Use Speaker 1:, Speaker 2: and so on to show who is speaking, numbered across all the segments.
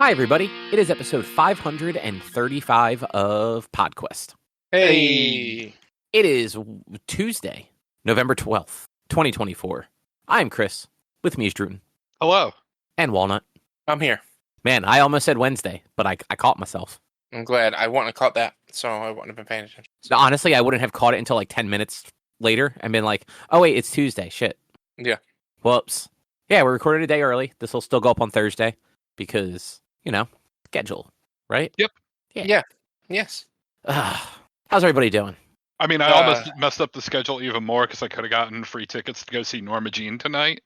Speaker 1: Hi, everybody. It is episode 535 of PodQuest.
Speaker 2: Hey!
Speaker 1: It is Tuesday, November 12th, 2024. I'm Chris. With me is Druten.
Speaker 2: Hello.
Speaker 1: And Walnut.
Speaker 3: I'm here.
Speaker 1: Man, I almost said Wednesday, but I caught myself.
Speaker 3: I'm glad. I wouldn't have caught that, so I wouldn't have been paying attention.
Speaker 1: Honestly, I wouldn't have caught it until like 10 minutes later and been like, oh, wait, it's Tuesday. Shit.
Speaker 3: Yeah.
Speaker 1: Whoops. Yeah, we're recording a day early. This will still go up on Thursday because, schedule, right?
Speaker 2: Yep.
Speaker 3: Yeah. Yes.
Speaker 1: How's everybody doing?
Speaker 2: I mean, I almost messed up the schedule even more because I could have gotten free tickets to go see Norma Jean tonight.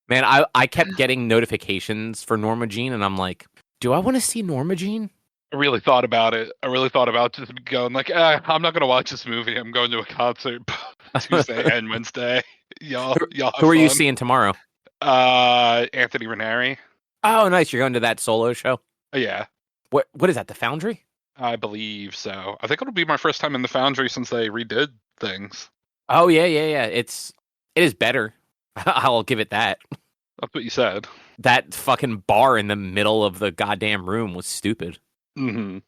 Speaker 1: Man, I kept getting notifications for Norma Jean, and I'm like, do I want to see Norma Jean?
Speaker 2: I really thought about it. I really thought about just going like, I'm not going to watch this movie. I'm going to a concert Tuesday and Wednesday. Y'all
Speaker 1: Who are you seeing tomorrow?
Speaker 2: Anthony Ranieri.
Speaker 1: Oh, nice. You're going to that solo show?
Speaker 2: Yeah.
Speaker 1: What is that, the Foundry?
Speaker 2: I believe so. I think it'll be my first time in the Foundry since they redid things.
Speaker 1: Oh, yeah. It is better. I'll give it that.
Speaker 2: That's what you said.
Speaker 1: That fucking bar in the middle of the goddamn room was stupid.
Speaker 2: Mm-hmm.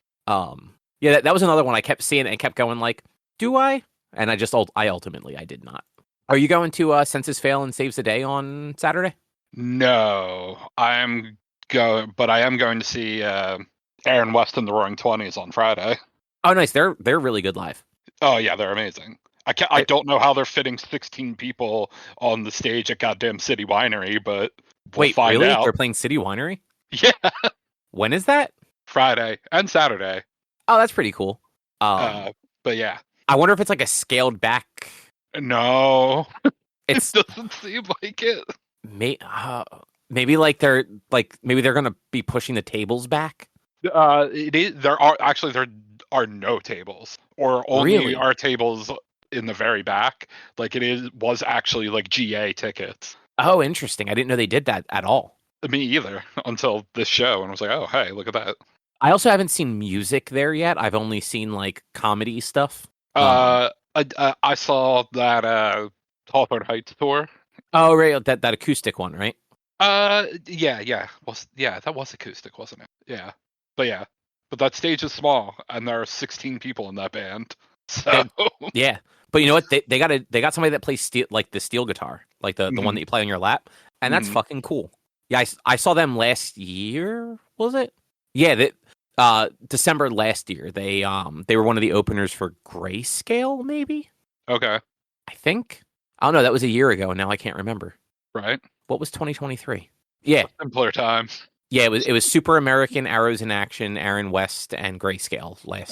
Speaker 1: Yeah, that was another one I kept seeing and kept going like, do I? And I ultimately did not. Are you going to Census Fail and Saves the Day on Saturday?
Speaker 2: No, I am going to see Aaron West and the Roaring Twenties on Friday.
Speaker 1: Oh, nice. They're really good live.
Speaker 2: Oh yeah, they're amazing. I don't know how they're fitting 16 people on the stage at goddamn City Winery, but we'll find
Speaker 1: really?
Speaker 2: out.
Speaker 1: They're playing City Winery?
Speaker 2: Yeah.
Speaker 1: When is that?
Speaker 2: Friday and Saturday.
Speaker 1: Oh, that's pretty cool.
Speaker 2: But yeah.
Speaker 1: I wonder if it's like a scaled back.
Speaker 2: No,
Speaker 1: it
Speaker 2: doesn't seem like it.
Speaker 1: Maybe they're gonna be pushing the tables back.
Speaker 2: It is. There are no tables, or only
Speaker 1: Really?
Speaker 2: are tables in the very back. Like was actually like GA tickets.
Speaker 1: Oh, interesting. I didn't know they did that at all.
Speaker 2: Me either until this show, and I was like, oh hey, look at that.
Speaker 1: I also haven't seen music there yet. I've only seen like comedy stuff.
Speaker 2: I saw that Hawthorne Heights tour.
Speaker 1: Oh, right, that acoustic one, right?
Speaker 2: Yeah. That was acoustic, wasn't it? Yeah. But that stage is small, and there are 16 people in that band. So
Speaker 1: yeah, but you know what? They got somebody that plays steel, like the steel guitar, like the one that you play on your lap, and that's fucking cool. Yeah, I saw them last year. Was it? Yeah, December last year. They were one of the openers for Grayscale, maybe.
Speaker 2: Okay.
Speaker 1: I think. I don't know. That was a year ago, and now I can't remember.
Speaker 2: Right.
Speaker 1: What was 2023? Yeah.
Speaker 2: Simpler times.
Speaker 1: Yeah, it was Super American, Arrows in Action, Aaron West, and Grayscale last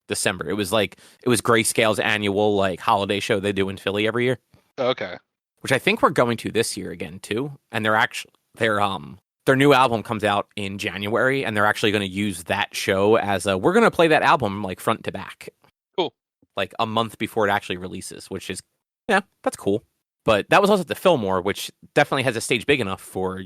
Speaker 1: December. It was Grayscale's annual like holiday show they do in Philly every year.
Speaker 2: Okay.
Speaker 1: Which I think we're going to this year again too. And their new album comes out in January, and they're actually going to use that show as we're going to play that album like front to back.
Speaker 2: Cool.
Speaker 1: Like a month before it actually releases, which is that's cool. But that was also at the Fillmore, which definitely has a stage big enough for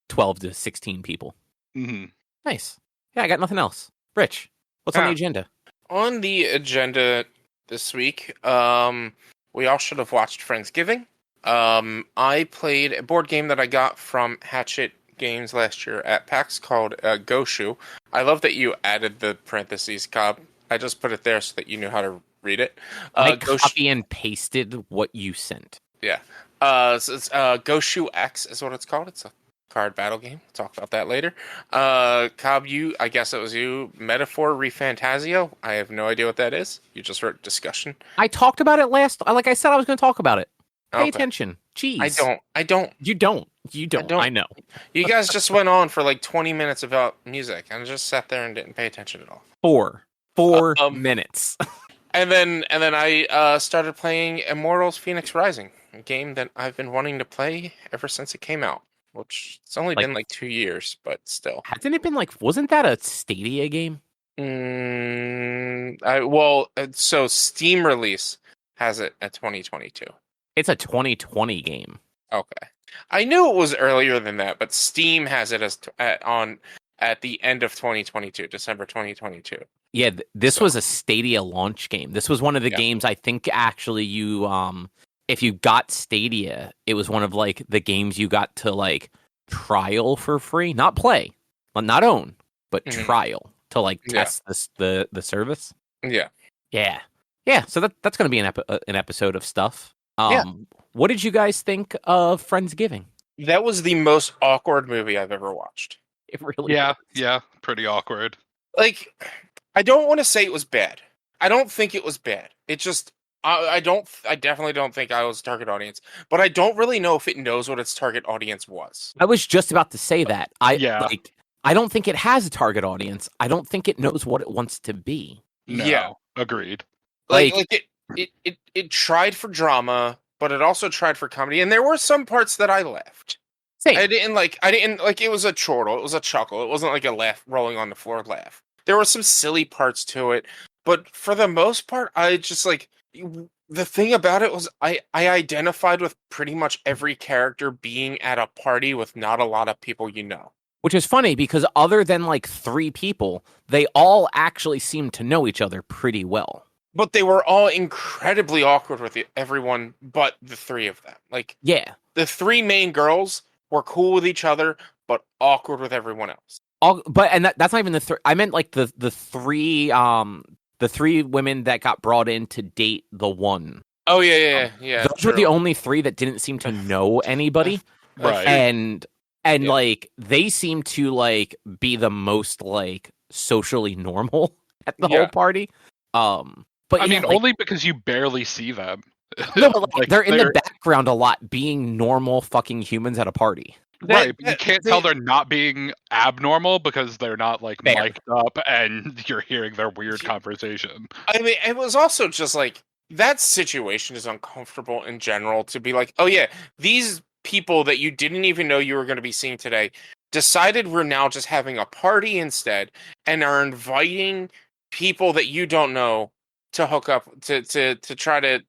Speaker 1: 12 to 16 people.
Speaker 2: Mm-hmm.
Speaker 1: Nice. Yeah, I got nothing else. Rich, what's on the agenda?
Speaker 3: On the agenda this week, we all should have watched Friendsgiving. I played a board game that I got from Hatchet Games last year at PAX called Gosu. I love that you added the parentheses, Cobb. I just put it there so that you knew how to read it.
Speaker 1: I copy and pasted what you sent.
Speaker 3: Yeah. So it's Gosu X is what it's called. It's a card battle game. We'll talk about that later. Cobb, I guess it was you. Metaphor ReFantazio. I have no idea what that is. You just wrote discussion.
Speaker 1: I talked about it like I said I was going to talk about it. Pay attention. Jeez.
Speaker 3: I don't.
Speaker 1: You don't. I know.
Speaker 3: You guys just went on for like 20 minutes about music and just sat there and didn't pay attention at all.
Speaker 1: 4 minutes.
Speaker 3: And then I started playing Immortals Fenyx Rising, a game that I've been wanting to play ever since it came out, which it's only been like 2 years, but still.
Speaker 1: Hasn't it been wasn't that a Stadia game?
Speaker 3: So Steam release has it at 2022.
Speaker 1: It's a 2020 game.
Speaker 3: Okay. I knew it was earlier than that, but Steam has it as at the end of 2022, December 2022.
Speaker 1: Yeah, this was a Stadia launch game. This was one of the games I think actually you if you got Stadia, it was one of like the games you got to like trial for free, not play, well, not own, but
Speaker 3: Mhm.
Speaker 1: trial to like
Speaker 3: Yeah.
Speaker 1: test the service.
Speaker 3: Yeah.
Speaker 1: Yeah. So that's going to be an episode of stuff.
Speaker 3: Yeah.
Speaker 1: What did you guys think of Friendsgiving?
Speaker 3: That was the most awkward movie I've ever watched.
Speaker 1: It really
Speaker 2: Yeah,
Speaker 1: was.
Speaker 2: yeah, pretty awkward.
Speaker 3: Like, I don't want to say it was bad. I don't think it was bad. It just, I definitely don't think I was target audience, but I don't really know if it knows what its target audience was.
Speaker 1: I was just about to say that.
Speaker 2: Yeah.
Speaker 1: I don't think it has a target audience. I don't think it knows what it wants to be.
Speaker 2: No,
Speaker 3: Yeah.
Speaker 2: agreed.
Speaker 3: Like it tried for drama, but it also tried for comedy, and there were some parts that I laughed.
Speaker 1: Same.
Speaker 3: I didn't like it was a chortle, it was a chuckle. It wasn't like a laugh rolling on the floor laugh. There were some silly parts to it, but for the most part, I just like the thing about it was I identified with pretty much every character being at a party with not a lot of people you know.
Speaker 1: Which is funny because other than like 3 people, they all actually seem to know each other pretty well.
Speaker 3: But they were all incredibly awkward with everyone but the 3 of them. Like,
Speaker 1: Yeah.
Speaker 3: the 3 main girls were cool with each other, but awkward with everyone else.
Speaker 1: That's not even the 3. I meant like the 3 women that got brought in to date the one.
Speaker 3: Oh yeah.
Speaker 1: Those were the only 3 that didn't seem to know anybody.
Speaker 2: Right.
Speaker 1: And
Speaker 3: Yeah.
Speaker 1: like they seem to like be the most like socially normal at the whole party. But
Speaker 2: I
Speaker 1: yeah,
Speaker 2: mean,
Speaker 1: like,
Speaker 2: only because you barely see them.
Speaker 1: no, but, like,
Speaker 2: Like,
Speaker 1: they're in the background a lot, being normal fucking humans at a party.
Speaker 2: Right, but you can't tell they're not being abnormal because they're not like
Speaker 1: Fair.
Speaker 2: mic'd up and you're hearing their weird conversation.
Speaker 3: I mean, it was also just like that situation is uncomfortable in general to be like, oh yeah, these people that you didn't even know you were going to be seeing today decided we're now just having a party instead and are inviting people that you don't know to hook up to try to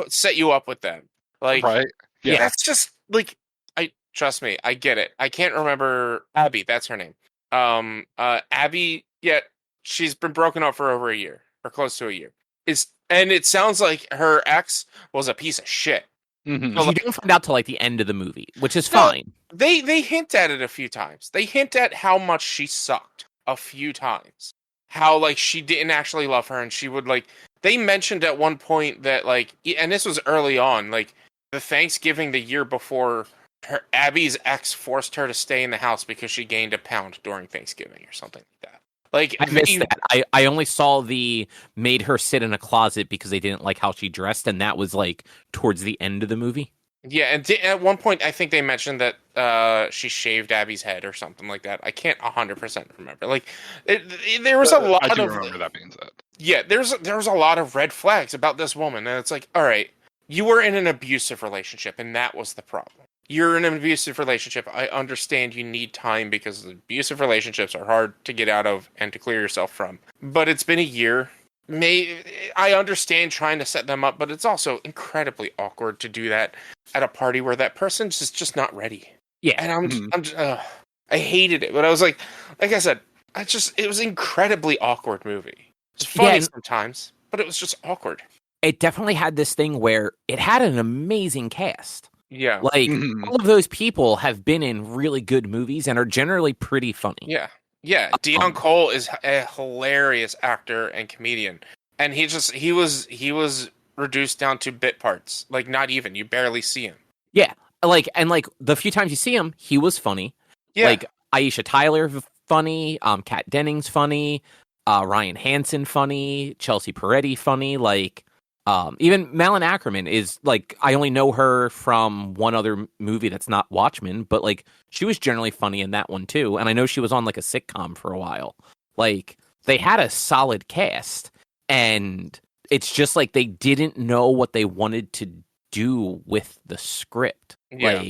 Speaker 3: set you up with them. Like,
Speaker 2: Right? Yeah.
Speaker 3: that's just like trust me, I get it. I can't remember Abby, that's her name. Abby, she's been broken up for over a year or close to a year. And it sounds like her ex was a piece of shit.
Speaker 2: Mhm.
Speaker 1: You don't find out till like the end of the movie, which is fine.
Speaker 3: They hint at it a few times. They hint at how much she sucked a few times. How like she didn't actually love her, and she would like. They mentioned at one point that like, and this was early on, like the Thanksgiving the year before, Abby's ex forced her to stay in the house because she gained a pound during Thanksgiving or something like that. Like
Speaker 1: I missed that. I only saw the made her sit in a closet because they didn't like how she dressed, and that was like towards the end of the movie.
Speaker 3: Yeah, and at one point I think they mentioned that she shaved Abby's head or something like that. I can't 100% remember. Like there was a lot
Speaker 2: I do
Speaker 3: of
Speaker 2: remember that being said.
Speaker 3: yeah, there was a lot of red flags about this woman, and it's like, all right, you were in an abusive relationship, and that was the problem. You're in an abusive relationship. I understand you need time because abusive relationships are hard to get out of and to clear yourself from. But it's been a year. I understand trying to set them up, but it's also incredibly awkward to do that at a party where that person's just not ready.
Speaker 1: Yeah,
Speaker 3: And I hated it, but I was like I said, it was an incredibly awkward movie. It's funny sometimes, but it was just awkward.
Speaker 1: It definitely had this thing where it had an amazing cast.
Speaker 3: Yeah.
Speaker 1: Like, all of those people have been in really good movies and are generally pretty funny.
Speaker 3: Yeah. Yeah. Dion Cole is a hilarious actor and comedian. And he was reduced down to bit parts. Like, not even. You barely see him.
Speaker 1: Yeah. Like, and like, the few times you see him, he was funny.
Speaker 3: Yeah.
Speaker 1: Like, Aisha Tyler, funny. Kat Dennings, funny. Ryan Hansen, funny. Chelsea Peretti, funny. Like, even Malin Ackerman is like, I only know her from one other movie that's not Watchmen, but like she was generally funny in that one too. And I know she was on like a sitcom for a while. Like they had a solid cast, and it's just like they didn't know what they wanted to do with the script.
Speaker 3: Yeah.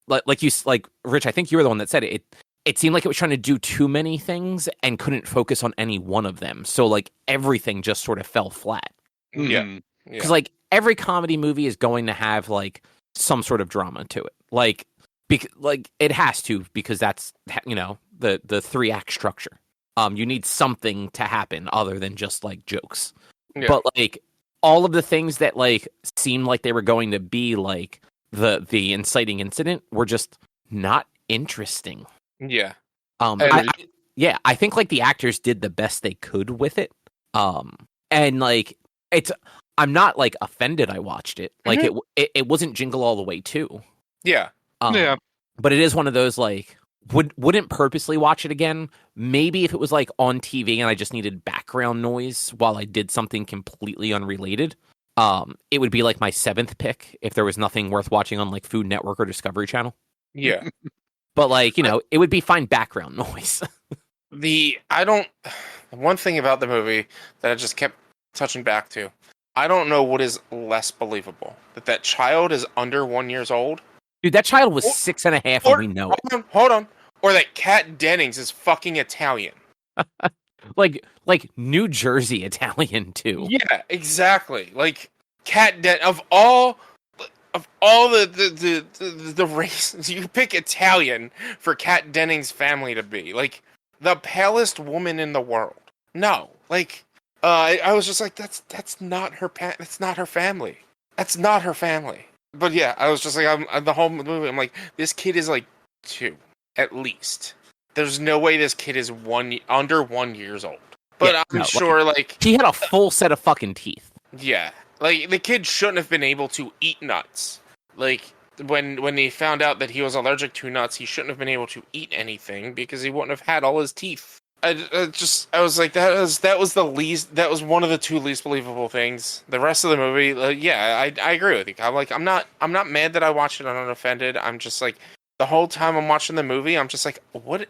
Speaker 1: Like Rich, I think you were the one that said it. It seemed like it was trying to do too many things and couldn't focus on any one of them. So like everything just sort of fell flat.
Speaker 3: Yeah.
Speaker 1: Because like every comedy movie is going to have like some sort of drama to it, like it has to, because that's, you know, the 3-act structure. You need something to happen other than just like jokes.
Speaker 3: Yeah.
Speaker 1: But like all of the things that like seemed like they were going to be like the inciting incident were just not interesting.
Speaker 3: Yeah.
Speaker 1: I think like the actors did the best they could with it. And like I'm not like offended. I watched it. Like it wasn't Jingle All the Way too.
Speaker 3: Yeah.
Speaker 2: Yeah.
Speaker 1: But it is one of those like wouldn't purposely watch it again. Maybe if it was like on TV and I just needed background noise while I did something completely unrelated. It would be like my 7th pick if there was nothing worth watching on like Food Network or Discovery Channel.
Speaker 3: Yeah.
Speaker 1: But like, it would be fine background noise.
Speaker 3: One thing about the movie that I just kept touching back to, I don't know what is less believable. That child is under 1 year old.
Speaker 1: Dude, that child was 6.5 and we know it.
Speaker 3: Hold on. Or that Kat Dennings is fucking Italian.
Speaker 1: like New Jersey Italian too.
Speaker 3: Yeah, exactly. Like of all the races, you pick Italian for Kat Dennings' family to be like the palest woman in the world. No, like I was just like that's not her that's not her family. That's not her family. But yeah, I was just like I'm the whole movie. I'm like, this kid is like 2 at least. There's no way this kid is under 1 year old. But yeah, I'm sure like
Speaker 1: he had a full set of fucking teeth.
Speaker 3: Yeah, like the kid shouldn't have been able to eat nuts. Like when he found out that he was allergic to nuts, he shouldn't have been able to eat anything because he wouldn't have had all his teeth. I was like that was one of the 2 least believable things. The rest of the movie, I agree with you. I'm not mad that I watched it unoffended. I'm just like the whole time I'm watching the movie, I'm just like, what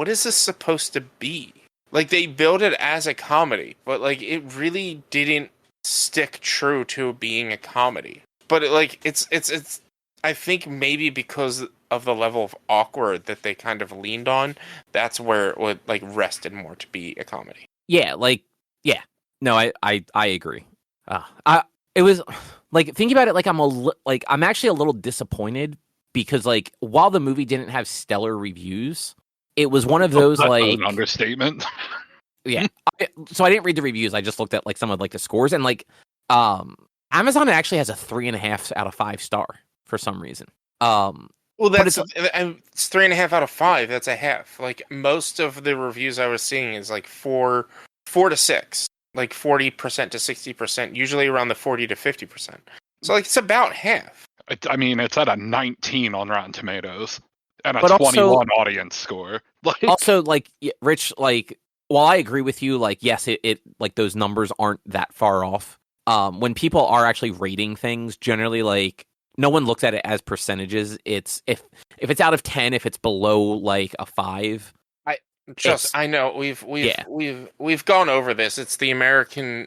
Speaker 3: is this supposed to be? Like they built it as a comedy, but like it really didn't stick true to being a comedy. But it's I think maybe because of the level of awkward that they kind of leaned on, that's where it would like rested more to be a comedy.
Speaker 1: Yeah, no, I agree. It was like thinking about it, like I'm actually a little disappointed because like while the movie didn't have stellar reviews, it was one of those
Speaker 2: That's
Speaker 1: like
Speaker 2: an understatement.
Speaker 1: Yeah, so I didn't read the reviews. I just looked at like some of like the scores and like Amazon actually has a 3.5 out of 5 star for some reason.
Speaker 3: Well, it's 3.5 out of 5. That's a half. Like most of the reviews I was seeing is like 4 to 6, like 40% to 60%, usually around the 40 to 50%. So like it's about half.
Speaker 2: I mean, it's at a 19 on Rotten Tomatoes and a
Speaker 1: But
Speaker 2: 21
Speaker 1: also,
Speaker 2: audience score. Like,
Speaker 1: also, like Rich, like while I agree with you, like yes, it like those numbers aren't that far off. When people are actually rating things, generally like no one looks at it as percentages. It's if it's out of 10, if it's below like a 5.
Speaker 3: I know we've gone over this. It's the American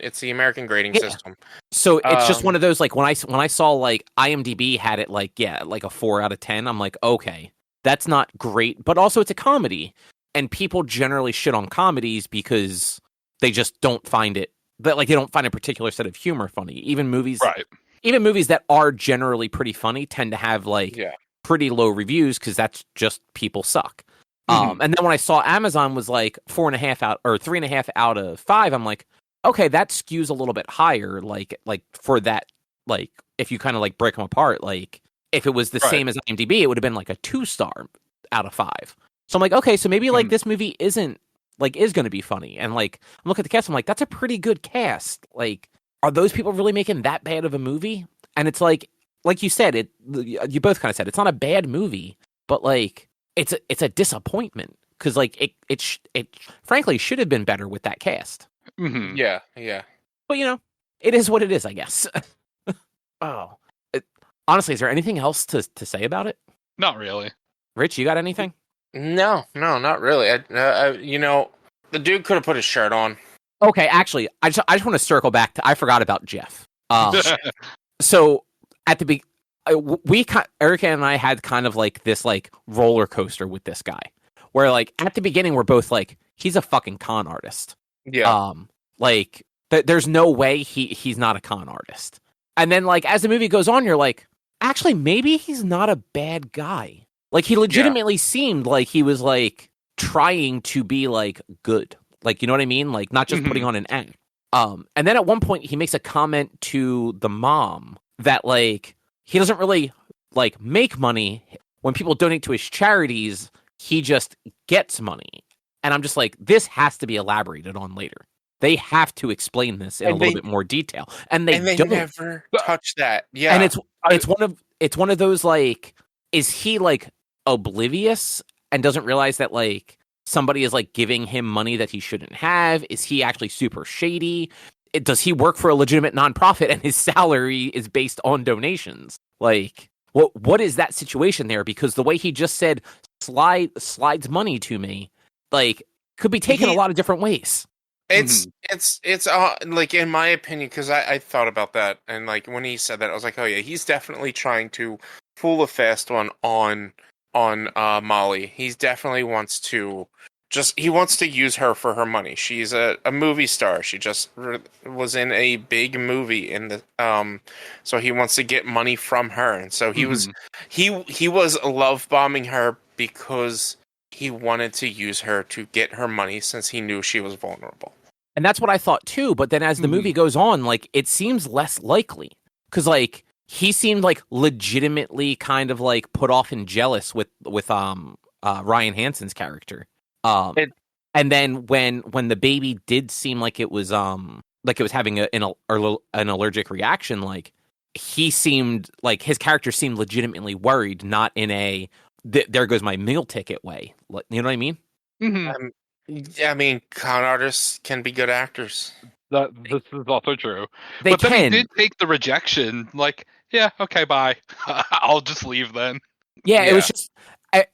Speaker 3: grading system.
Speaker 1: So it's just one of those like when I saw like IMDb had it like like a 4 out of 10. I'm like, okay, that's not great, but also it's a comedy, and people generally shit on comedies because they just don't find it. But like they don't find a particular set of humor funny. Even movies that are generally pretty funny tend to have like pretty low reviews because that's just people suck. And then when I saw Amazon was like 4.5 out or 3.5 out of 5, I'm like, okay, that skews a little bit higher. Like for that, like if you kind of like break them apart, like if it was the same as IMDb, it would have been like a 2 star out of 5. So I'm like, okay, so maybe like this movie is going to be funny. And like, I'm looking at the cast, I'm like, that's a pretty good cast. Like, are those people really making that bad of a movie? And it's like you said, you both kind of said, it's not a bad movie, but like, it's a disappointment because like it frankly should have been better with that cast.
Speaker 2: Mm-hmm.
Speaker 3: Yeah.
Speaker 1: But it is what it is, I guess. Honestly, is there anything else to say about it?
Speaker 2: Not really.
Speaker 1: Rich, you got anything?
Speaker 3: No, not really. The dude could have put his shirt on.
Speaker 1: Okay, actually, I just want to circle back to I forgot about Jeff. So at the Erica and I had kind of like this like roller coaster with this guy, where like at the beginning we're both like he's a fucking con artist.
Speaker 3: Yeah.
Speaker 1: Like there's no way he's not a con artist. And then like as the movie goes on, you're like, actually maybe he's not a bad guy. Like he legitimately seemed like he was like trying to be like good. Like, you know what I mean? Like not just putting on an act. And then at one point he makes a comment to the mom that like he doesn't really like make money when people donate to his charities. he just gets money. And I'm just like, this has to be elaborated on later. They have to explain this in a little bit more detail, and they don't.
Speaker 3: Never touch that. Yeah,
Speaker 1: and it's one of those like, is he like oblivious and doesn't realize that like somebody is like giving him money that he shouldn't have? Is he actually super shady? Does he work for a legitimate nonprofit and his salary is based on donations? Like, what is that situation there? Because the way he just said slides money to me, like, could be taken a lot of different ways.
Speaker 3: It's like, in my opinion, because I thought about that, and like when he said that, I was like, oh yeah, he's definitely trying to pull a fast one on Molly. He definitely wants to use her for her money. She's a movie star. She just was in a big movie in the so he wants to get money from her, and so he was love bombing her because he wanted to use her to get her money since he knew she was vulnerable.
Speaker 1: And that's what I thought too. But then as the movie goes on, like, it seems less likely because like he seemed like legitimately kind of like put off and jealous with Ryan Hansen's character. And then when the baby did seem like it was having an allergic reaction, like he seemed like his character seemed legitimately worried, not in a there goes my meal ticket way. You know what I mean?
Speaker 2: Mm-hmm.
Speaker 3: I mean, con artists can be good actors.
Speaker 2: This is also true.
Speaker 1: Then
Speaker 2: he did take the rejection. Like, yeah, okay, bye. I'll just leave then.
Speaker 1: Yeah, it was just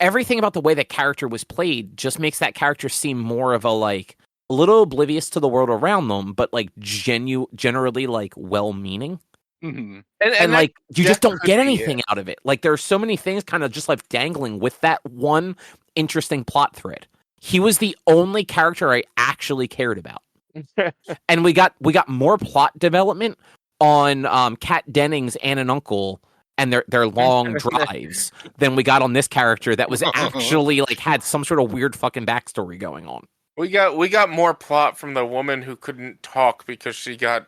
Speaker 1: everything about the way that character was played just makes that character seem more of a like a little oblivious to the world around them, but like generally like well-meaning.
Speaker 2: Mm-hmm.
Speaker 1: And like you just don't get anything out of it. Like there are so many things kind of just like dangling with that one interesting plot thread. He was the only character I actually cared about. And we got more plot development on Kat Dennings' aunt and uncle and their long drives than we got on this character that was actually like had some sort of weird fucking backstory going on.
Speaker 3: We got more plot from the woman who couldn't talk because she got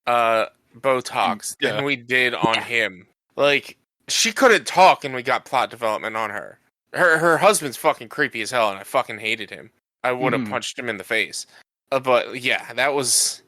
Speaker 3: Botox than we did on him. Like, she couldn't talk and we got plot development on her. Her husband's fucking creepy as hell and I fucking hated him. I would have punched him in the face. But yeah, that was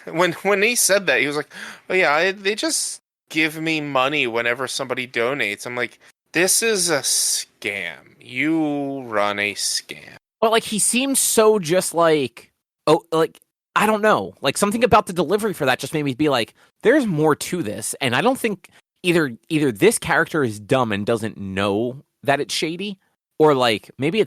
Speaker 3: when he said that, he was like, "Oh yeah, they just give me money whenever somebody donates." I'm like, "This is a scam. You run a scam."
Speaker 1: But like he seems so just like, oh, like I don't know, like something about the delivery for that just made me be like, there's more to this, and I don't think either this character is dumb and doesn't know that it's shady, or like maybe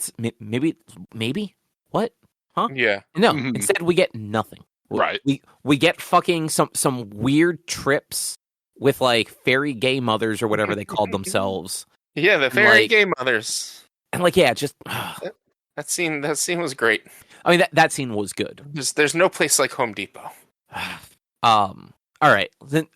Speaker 1: what? Huh?
Speaker 3: Yeah.
Speaker 1: No. Instead, we get nothing.
Speaker 2: Right.
Speaker 1: We get fucking some weird trips with like fairy gay mothers or whatever they called themselves.
Speaker 3: Yeah, the fairy gay mothers.
Speaker 1: And like, yeah, just
Speaker 3: that scene was great.
Speaker 1: I mean, that scene was good.
Speaker 3: There's no place like Home Depot.
Speaker 1: All right. Then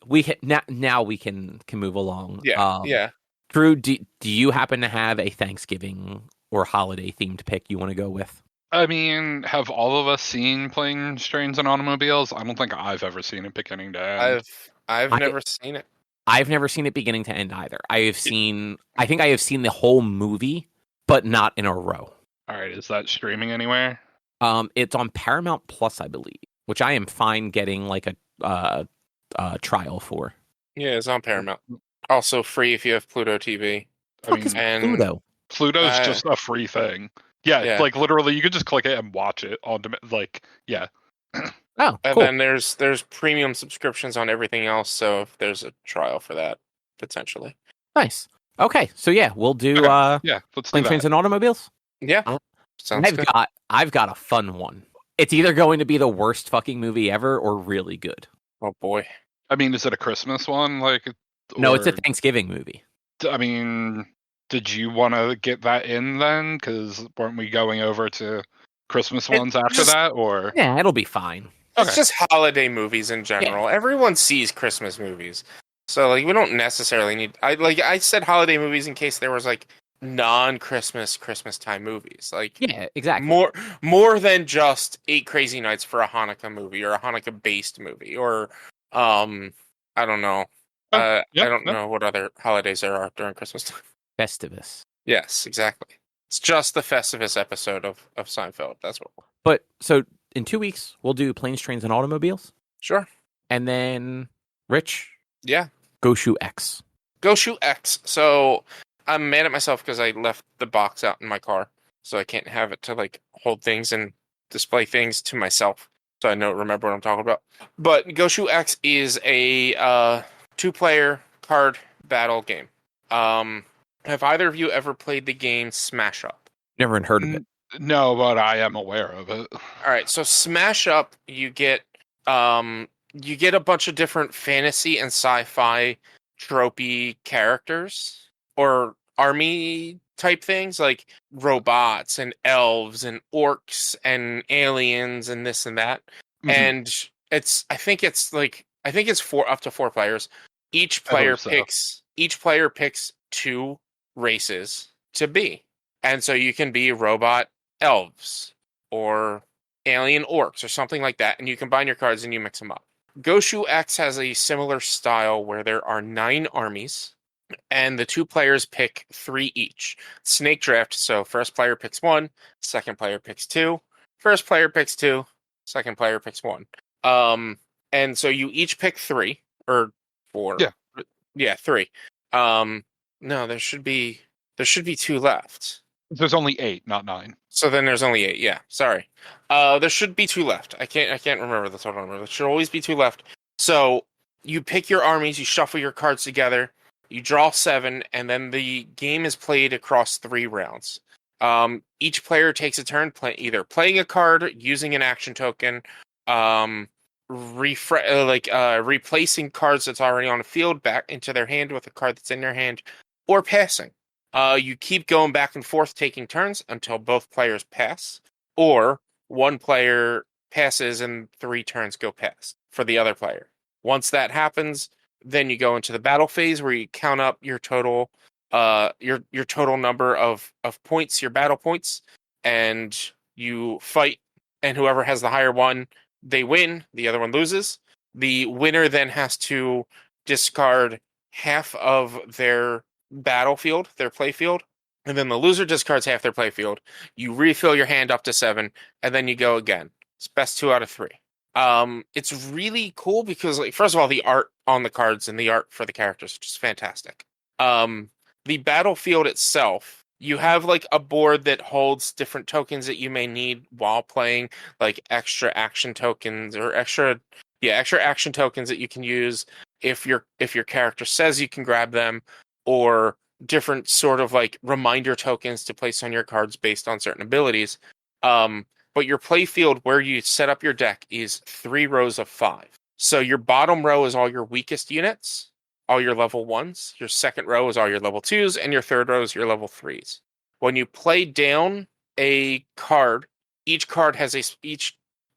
Speaker 1: now we can move along.
Speaker 3: Yeah. Yeah.
Speaker 1: Drew, do you happen to have a Thanksgiving or holiday themed pick you want to go with?
Speaker 2: I mean, have all of us seen Planes, Trains, and Automobiles? I don't think I've ever seen it beginning to end.
Speaker 3: I've never seen it.
Speaker 1: I've never seen it beginning to end either. I think I have seen the whole movie, but not in a row.
Speaker 2: All right, is that streaming anywhere?
Speaker 1: It's on Paramount Plus, I believe, which I am fine getting like a trial for.
Speaker 3: Yeah, it's on Paramount. Also free if you have Pluto TV.
Speaker 1: Pluto?
Speaker 2: Pluto's just a free thing. Yeah, like literally, you could just click it and watch it on demand. Like, yeah.
Speaker 1: Oh,
Speaker 3: and
Speaker 1: cool.
Speaker 3: then there's premium subscriptions on everything else. So if there's a trial for that, potentially.
Speaker 1: Nice. Okay, so yeah, we'll do
Speaker 2: let's do
Speaker 1: Planes, Trains, and Automobiles.
Speaker 3: Yeah, sounds good.
Speaker 1: I've got a fun one. It's either going to be the worst fucking movie ever or really good.
Speaker 3: Oh boy.
Speaker 2: I mean, is it a Christmas one?
Speaker 1: No, it's a Thanksgiving movie.
Speaker 2: I mean, did you want to get that in then? Because weren't we going over to Christmas ones after that? Or
Speaker 1: yeah, it'll be fine.
Speaker 3: It's just holiday movies in general. Yeah. Everyone sees Christmas movies, so like we don't necessarily need. I said holiday movies in case there was like non-Christmas time movies. Like
Speaker 1: yeah, exactly.
Speaker 3: More than just 8 Crazy Nights for a Hanukkah movie or a Hanukkah based movie or I don't know. I don't know what other holidays there are during Christmas time.
Speaker 1: Festivus.
Speaker 3: Yes, exactly. It's just the Festivus episode of Seinfeld. That's what.
Speaker 1: But so in 2 weeks, we'll do Planes, Trains, and Automobiles.
Speaker 3: Sure.
Speaker 1: And then, Rich,
Speaker 3: Yeah.
Speaker 1: Gosu X.
Speaker 3: Gosu X. So I'm mad at myself because I left the box out in my car, so I can't have it to like hold things and display things to myself, so I know remember what I'm talking about. But Gosu X is a 2-player card battle game. Have either of you ever played the game Smash Up?
Speaker 1: Never even heard of it.
Speaker 2: No, but I am aware of it.
Speaker 3: All right, so Smash Up, you get a bunch of different fantasy and sci-fi tropey characters or army type things like robots and elves and orcs and aliens and this and that. Mm-hmm. And I think it's up to 4 players. Each player picks 2 races to be. And so you can be robot elves or alien orcs or something like that, and you combine your cards and you mix them up. Gosu X has a similar style where there are 9 armies, and the 2 players pick 3 each. Snake draft, so first player picks 1, second player picks 2, first player picks 2, second player picks 1. And so you each pick 3 or 4. Yeah, 3. No, there should be 2 left.
Speaker 2: There's only 8, not 9.
Speaker 3: So then there's only 8. Yeah, sorry. There should be 2 left. I can't remember the total number. There should always be 2 left. So you pick your armies, you shuffle your cards together, you draw 7, and then the game is played across 3 rounds. Each player takes a turn either playing a card, using an action token, replacing cards that's already on the field back into their hand with a card that's in their hand, or passing. You keep going back and forth taking turns until both players pass, or one player passes and 3 turns go past for the other player. Once that happens, then you go into the battle phase where you count up your total your total number of points, your battle points, and you fight, and whoever has the higher one, they win, the other one loses. The winner then has to discard half of their battlefield, their playfield, and then the loser discards half their playfield. You refill your hand up to 7, and then you go again. It's best 2 out of 3. It's really cool because, like, first of all, the art on the cards and the art for the characters is just fantastic. The battlefield itself, you have like a board that holds different tokens that you may need while playing, like extra action tokens or extra action tokens that you can use if your character says you can grab them, or different sort of like reminder tokens to place on your cards based on certain abilities. But your playfield where you set up your deck is 3 rows of 5. So your bottom row is all your weakest units, all your level 1s. Your second row is all your level 2s, and your third row is your level 3s. When you play down a card, each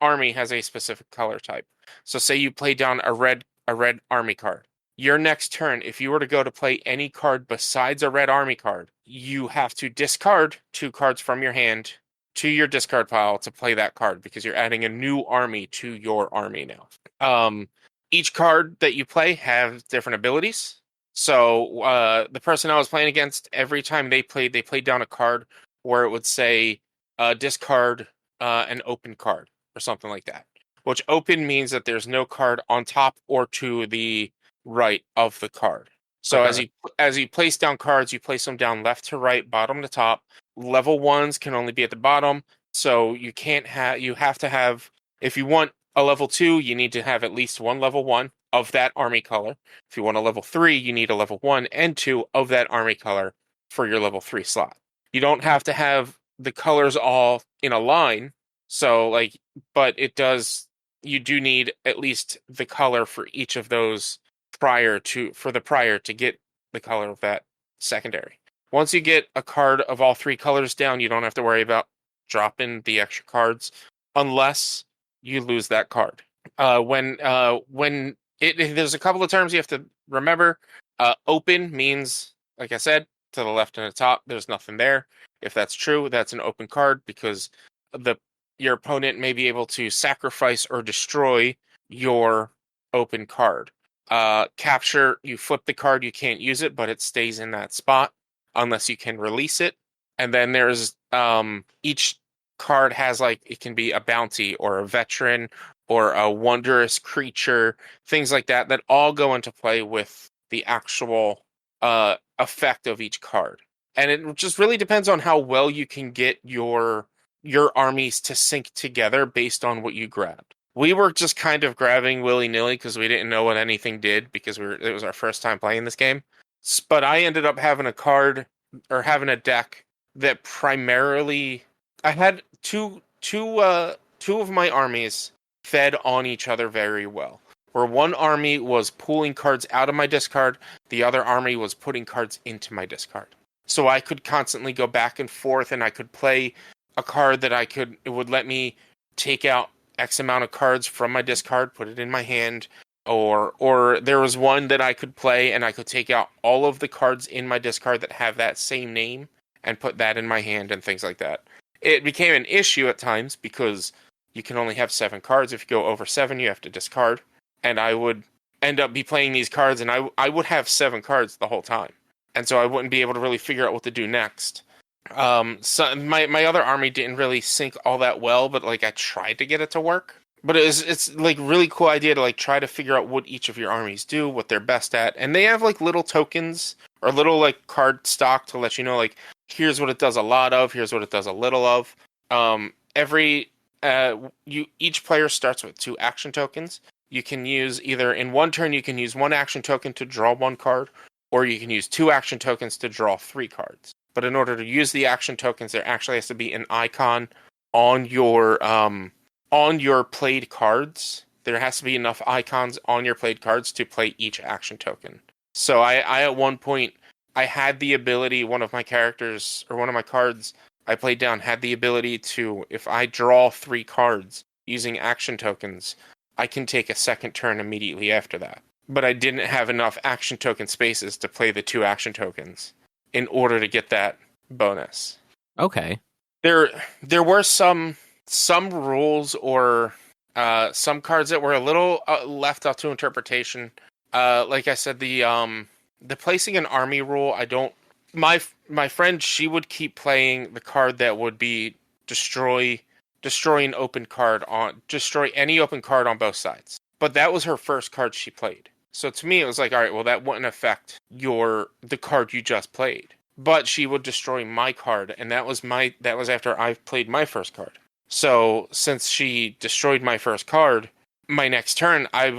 Speaker 3: army has a specific color type. So say you play down a red army card. Your next turn, if you were to go to play any card besides a red army card, you have to discard 2 cards from your hand to your discard pile to play that card, because you're adding a new army to your army now. Each card that you play has different abilities. So the person I was playing against, every time they played down a card where it would say discard an open card or something like that. Which open means that there's no card on top or to the right of the card. So as you place down cards, you place them down left to right, bottom to top. Level 1s can only be at the bottom, so you have to have, if you want a level 2, you need to have at least 1 level 1 of that army color. If you want a level 3, you need a level 1 and 2 of that army color for your level 3 slot. You don't have to have the colors all in a line, but you do need at least the color for each of those prior to get the color of that secondary. Once you get a card of all 3 colors down, you don't have to worry about dropping the extra cards unless you lose that card. There's a couple of terms you have to remember. Open means, like I said, to the left and the top, there's nothing there. If that's true, that's an open card because your opponent may be able to sacrifice or destroy your open card. Capture, you flip the card, you can't use it, but it stays in that spot unless you can release it. And then there's each card has like it can be a bounty or a veteran or a wondrous creature, things like that that all go into play with the actual effect of each card. And it just really depends on how well you can get your armies to sync together based on what you grabbed. We were just kind of grabbing willy-nilly because we didn't know what anything did because it was our first time playing this game. But I ended up having a card or having a deck that primarily I had two of my armies fed on each other very well. Where one army was pulling cards out of my discard, the other army was putting cards into my discard. So I could constantly go back and forth, and I could play a card that it would let me take out X amount of cards from my discard, put it in my hand, or there was one that I could play and I could take out all of the cards in my discard that have that same name and put that in my hand and things like that. It became an issue at times because you can only have 7 cards. If you go over 7, you have to discard. And I would end up be playing these cards, and I would have 7 cards the whole time. And so I wouldn't be able to really figure out what to do next. So my other army didn't really sync all that well, but like I tried to get it to work. But it's like really cool idea to like try to figure out what each of your armies do, what they're best at. And they have like little tokens or little like card stock to let you know like here's what it does a lot of, here's what it does a little of. Each player starts with 2 action tokens. You can use either in one turn you can use 1 action token to draw 1 card, or you can use 2 action tokens to draw 3 cards. But in order to use the action tokens, there actually has to be an icon on your played cards. There has to be enough icons on your played cards to play each action token. So I at one point I had the ability, one of my characters or one of my cards I played down had the ability to, if I draw 3 cards using action tokens, I can take a second turn immediately after that. But I didn't have enough action token spaces to play the 2 action tokens in order to get that bonus.
Speaker 1: Okay.
Speaker 3: There were some rules or some cards that were a little left up to interpretation. Like I said, the placing an army rule, I don't. My friend, she would keep playing the card that would be destroy an open card destroy any open card on both sides. But that was her first card she played. So to me, it was like, all right, well, that wouldn't affect the card you just played. But she would destroy my card, and that was after I played my first card. So since she destroyed my first card, my next turn, I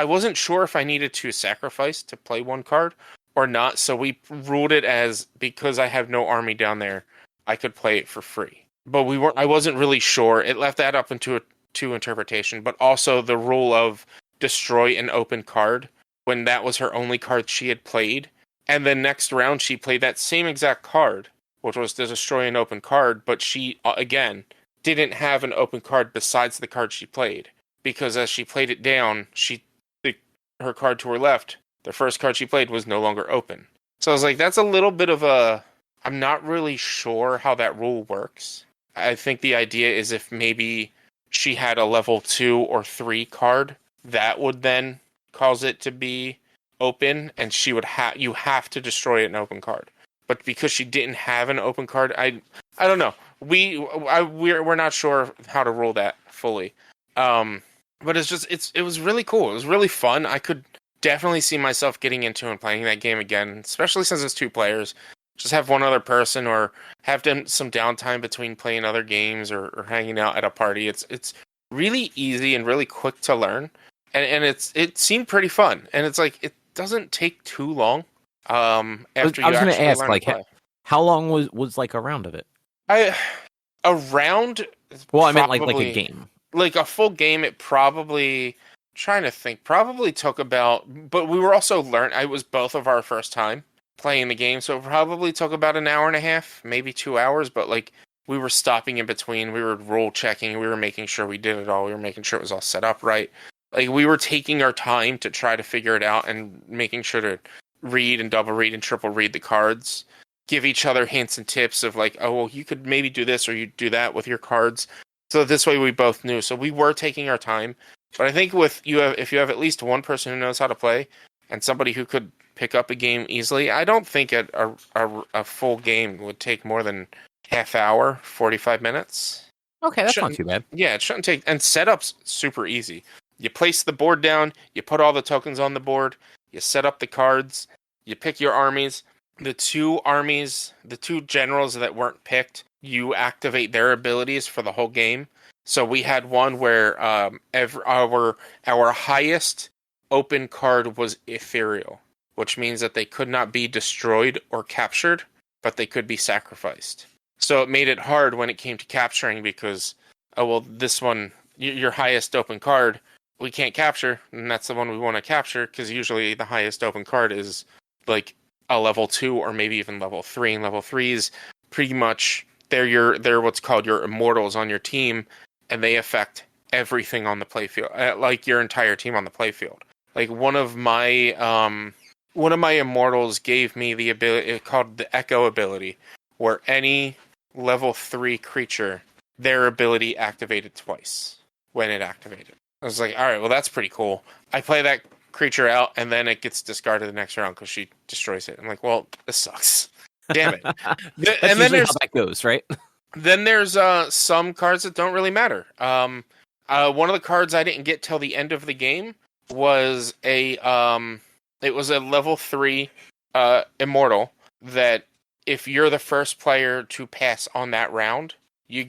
Speaker 3: wasn't sure if I needed to sacrifice to play 1 card or not. So we ruled it as because I have no army down there, I could play it for free. But I wasn't really sure. It left that up to interpretation. But also the rule of destroy an open card when that was her only card she had played. And then next round she played that same exact card, which was to destroy an open card. But she, again, didn't have an open card besides the card she played. Because as she played it down, her card to her left, the first card she played was no longer open. So I was like, that's a little bit of I'm not really sure how that rule works. I think the idea is if maybe she had a level 2 or 3 card, that would then cause it to be open, and she would you have to destroy an open card. But because she didn't have an open card, I don't know. We're not sure how to rule that fully. But it was really cool. It was really fun. I could definitely see myself getting into and playing that game again, especially since it's 2 players. Just have one other person or have some downtime between playing other games or hanging out at a party. It's really easy and really quick to learn. And it seemed pretty fun. And it's like, it doesn't take too long. After I was going to ask,
Speaker 1: like, how long was like a round of it?
Speaker 3: A round?
Speaker 1: Well, I meant like a game.
Speaker 3: Like a full game, it probably, trying to think, probably took about, but we were also it was both of our first time playing the game, so it probably took about an hour and a half, maybe 2 hours, but like we were stopping in between, we were role checking, we were making sure we did it all, we were making sure it was all set up right. Like we were taking our time to try to figure it out and making sure to read and double read and triple read the cards, give each other hints and tips of like, oh, well, you could maybe do this or you do that with your cards. So this way we both knew. So we were taking our time. But I think if you have at least one person who knows how to play and somebody who could pick up a game easily. I don't think a full game would take more than half hour, 45 minutes.
Speaker 1: Okay, that's not too bad.
Speaker 3: Yeah, it shouldn't take. And setup's super easy. You place the board down, you put all the tokens on the board, you set up the cards, you pick your armies. The two generals that weren't picked, you activate their abilities for the whole game. So we had one where our highest open card was ethereal, which means that they could not be destroyed or captured, but they could be sacrificed. So it made it hard when it came to capturing because, this one, your highest open card, we can't capture, and that's the one we want to capture because usually the highest open card is like a level 2 or maybe even level 3, and level 3s pretty much they're what's called your immortals on your team, and they affect everything on the playfield, like your entire team on the playfield. Like one of my immortals gave me the ability called the Echo ability, where any level 3 creature, their ability activated twice when it activated. I was like, all right, well that's pretty cool. I play that creature out, and then it gets discarded the next round because she destroys it. I'm like, well, this sucks. Damn it.
Speaker 1: That's
Speaker 3: and then
Speaker 1: how that goes, right?
Speaker 3: Then there's some cards that don't really matter. One of the cards I didn't get till the end of the game was a level 3 immortal that if you're the first player to pass on that round, you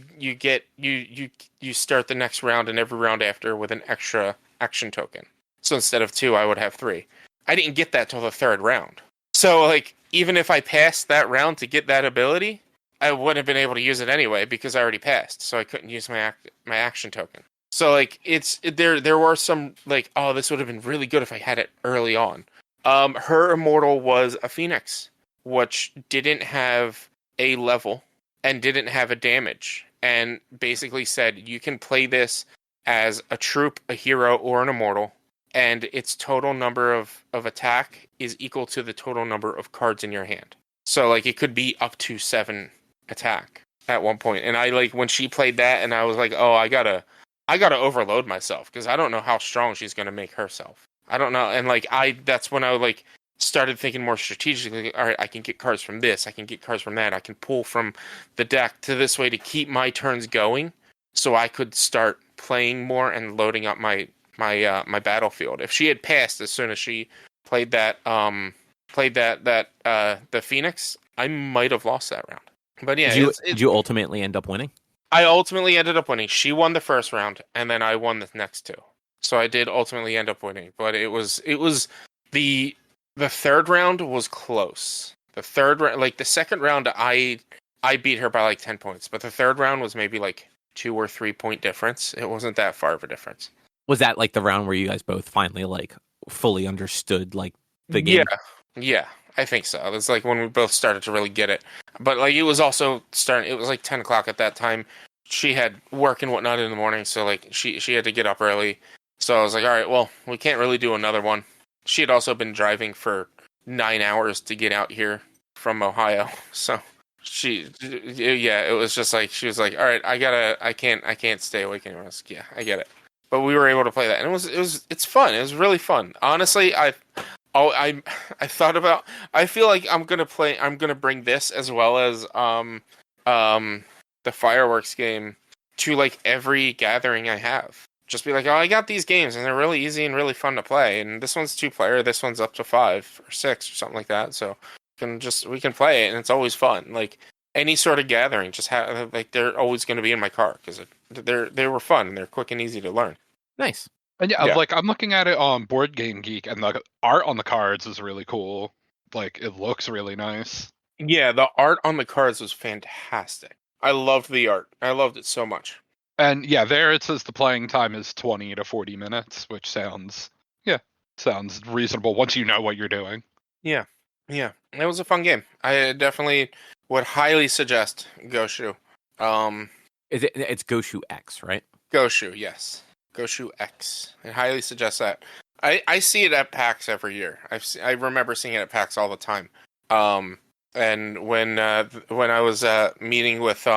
Speaker 3: start the next round and every round after with an extra action token. So instead of 2, I would have 3. I didn't get that till the 3rd round. So, like, even if I passed that round to get that ability, I wouldn't have been able to use it anyway because I already passed. So I couldn't use my action token. So, like, there were some, like, oh, this would have been really good if I had it early on. Her immortal was a Phoenix, which didn't have a level and didn't have a damage. And basically said, you can play this as a troop, a hero, or an immortal. And its total number of attack is equal to the total number of cards in your hand. So, like, it could be up to 7 attack at one point. And I, like, when she played that, and I was like, oh, I gotta overload myself, because I don't know how strong she's gonna make herself. I don't know. And, like, that's when I, like, started thinking more strategically, all right, I can get cards from this, I can get cards from that, I can pull from the deck to this way to keep my turns going, so I could start playing more and loading up my battlefield. If she had passed as soon as she played the Phoenix, I might have lost that round. But yeah,
Speaker 1: did you ultimately end up winning?
Speaker 3: I ultimately ended up winning. She won the first round, and then I won the next 2. So I did ultimately end up winning. But it was the 3rd round was close. The 3rd round, like the 2nd round, I beat her by like 10 points, but the 3rd round was maybe like 2 or 3 point difference. It wasn't that far of a difference.
Speaker 1: Was that like the round where you guys both finally like fully understood like the game?
Speaker 3: Yeah, I think so. It was like when we both started to really get it. But like it was also starting. It was like 10 o'clock at that time. She had work and whatnot in the morning, so like she had to get up early. So I was like, all right, well, we can't really do another one. She had also been driving for 9 hours to get out here from Ohio, so it was just like she was like, all right, I can't stay awake anymore. I was like, yeah, I get it. But we were able to play that, and it's fun. It was really fun. Honestly, I thought about. I feel like I'm gonna bring this as well as the fireworks game to like every gathering I have. Just be like, oh, I got these games, and they're really easy and really fun to play. And this one's 2-player, this one's up to 5 or 6 or something like that. So we can play it, and it's always fun. Like any sort of gathering, just have like they're always going to be in my car because they were fun and they're quick and easy to learn.
Speaker 1: Nice.
Speaker 2: And yeah, like I'm looking at it on Board Game Geek, and the art on the cards is really cool. Like it looks really nice.
Speaker 3: Yeah, the art on the cards was fantastic. I loved the art. I loved it so much.
Speaker 2: And yeah, there it says the playing time is 20 to 40 minutes, which sounds reasonable once you know what you're doing.
Speaker 3: Yeah. It was a fun game. I definitely would highly suggest Gosu.
Speaker 1: It's Gosu X, right?
Speaker 3: Gosu, yes. Gosu X. I highly suggest that. I see it at PAX every year. I remember seeing it at PAX all the time. And when I was meeting with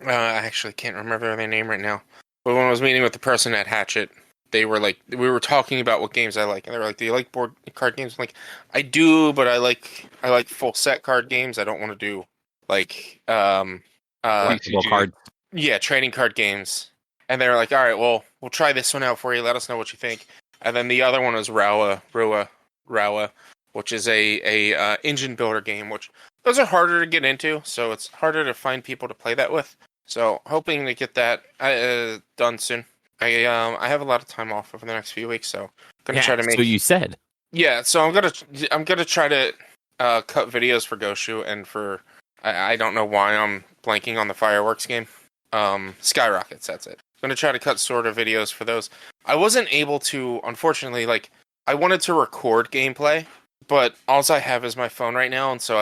Speaker 3: I actually can't remember their name right now, but when I was meeting with the person at Hatchet, they were like, we were talking about what games I like, and they were like, "Do you like board card games?" I'm like, I do, but I like full set card games. I don't want to do like
Speaker 1: Collectible cards.
Speaker 3: yeah, trading card games. And they were like, "All right, well, we'll try this one out for you. Let us know what you think." And then the other one was Rawa, which is a engine builder game, which those are harder to get into, so it's harder to find people to play that with. So hoping to get that done soon. I have a lot of time off over the next few weeks, so I'm gonna try to make.
Speaker 1: So you said.
Speaker 3: Yeah, so I'm gonna try to cut videos for Gosu and for I don't know why I'm blanking on the fireworks game. Skyrockets, that's it. I'm gonna try to cut sort of videos for those. I wasn't able to, unfortunately, like I wanted to record gameplay, but all I have is my phone right now, and so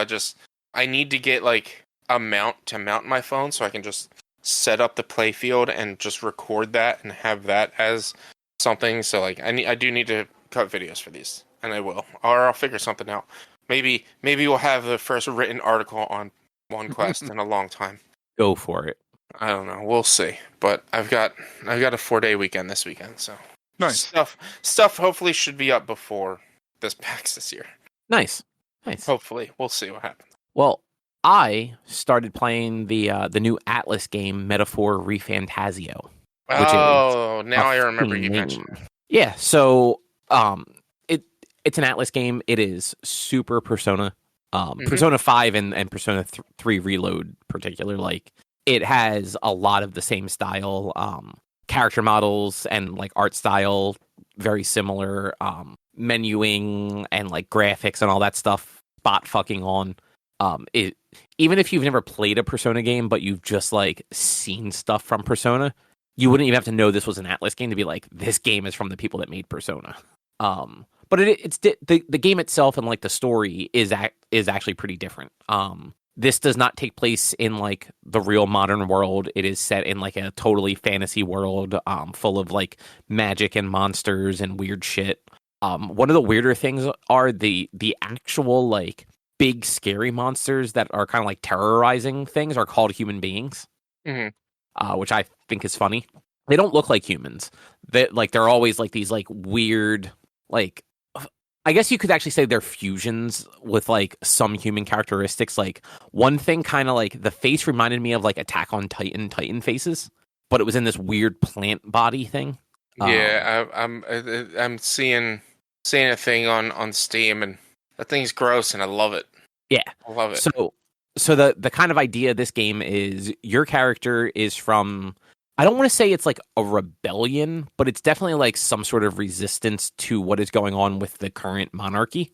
Speaker 3: I need to get like a mount to mount my phone so I can just set up the play field and just record that and have that as something. So like I do need to cut videos for these, and I will, or I'll figure something out. Maybe we'll have the first written article on PodQuest in a long time.
Speaker 1: Go for it.
Speaker 3: I don't know. We'll see. But I've got a 4-day weekend this weekend, so
Speaker 2: Nice.
Speaker 3: Stuff hopefully should be up before this PAX this year.
Speaker 1: Nice.
Speaker 3: Hopefully, we'll see what happens.
Speaker 1: Well, I started playing the new Atlas game, Metaphor ReFantazio.
Speaker 3: Oh, now I remember you mentioned it.
Speaker 1: Yeah, so it's an Atlas game. It is super Persona. Persona 5 and Persona 3 Reload particular. Like, it has a lot of the same style. Character models and like art style, very similar. Menuing and like graphics and all that stuff, spot fucking on. Even if you've never played a Persona game, but you've just like seen stuff from Persona, you wouldn't even have to know this was an Atlas game to be like, this game is from the people that made Persona. But it's the game itself and like the story is actually pretty different. This does not take place in like the real modern world. It is set in like a totally fantasy world, full of like magic and monsters and weird shit. One of the weirder things are the actual like big scary monsters that are kind of like terrorizing things are called human beings, which I think is funny. They don't look like humans. They're always like these like weird, like, I guess you could actually say they're fusions with like some human characteristics. Like, one thing kind of like the face reminded me of like Attack on Titan faces, but it was in this weird plant body thing.
Speaker 3: Yeah, I'm seeing a thing on Steam, and that thing's gross, and I love it.
Speaker 1: Yeah,
Speaker 3: I love it.
Speaker 1: So the kind of idea of this game is your character is from, I don't want to say it's like a rebellion, but it's definitely like some sort of resistance to what is going on with the current monarchy,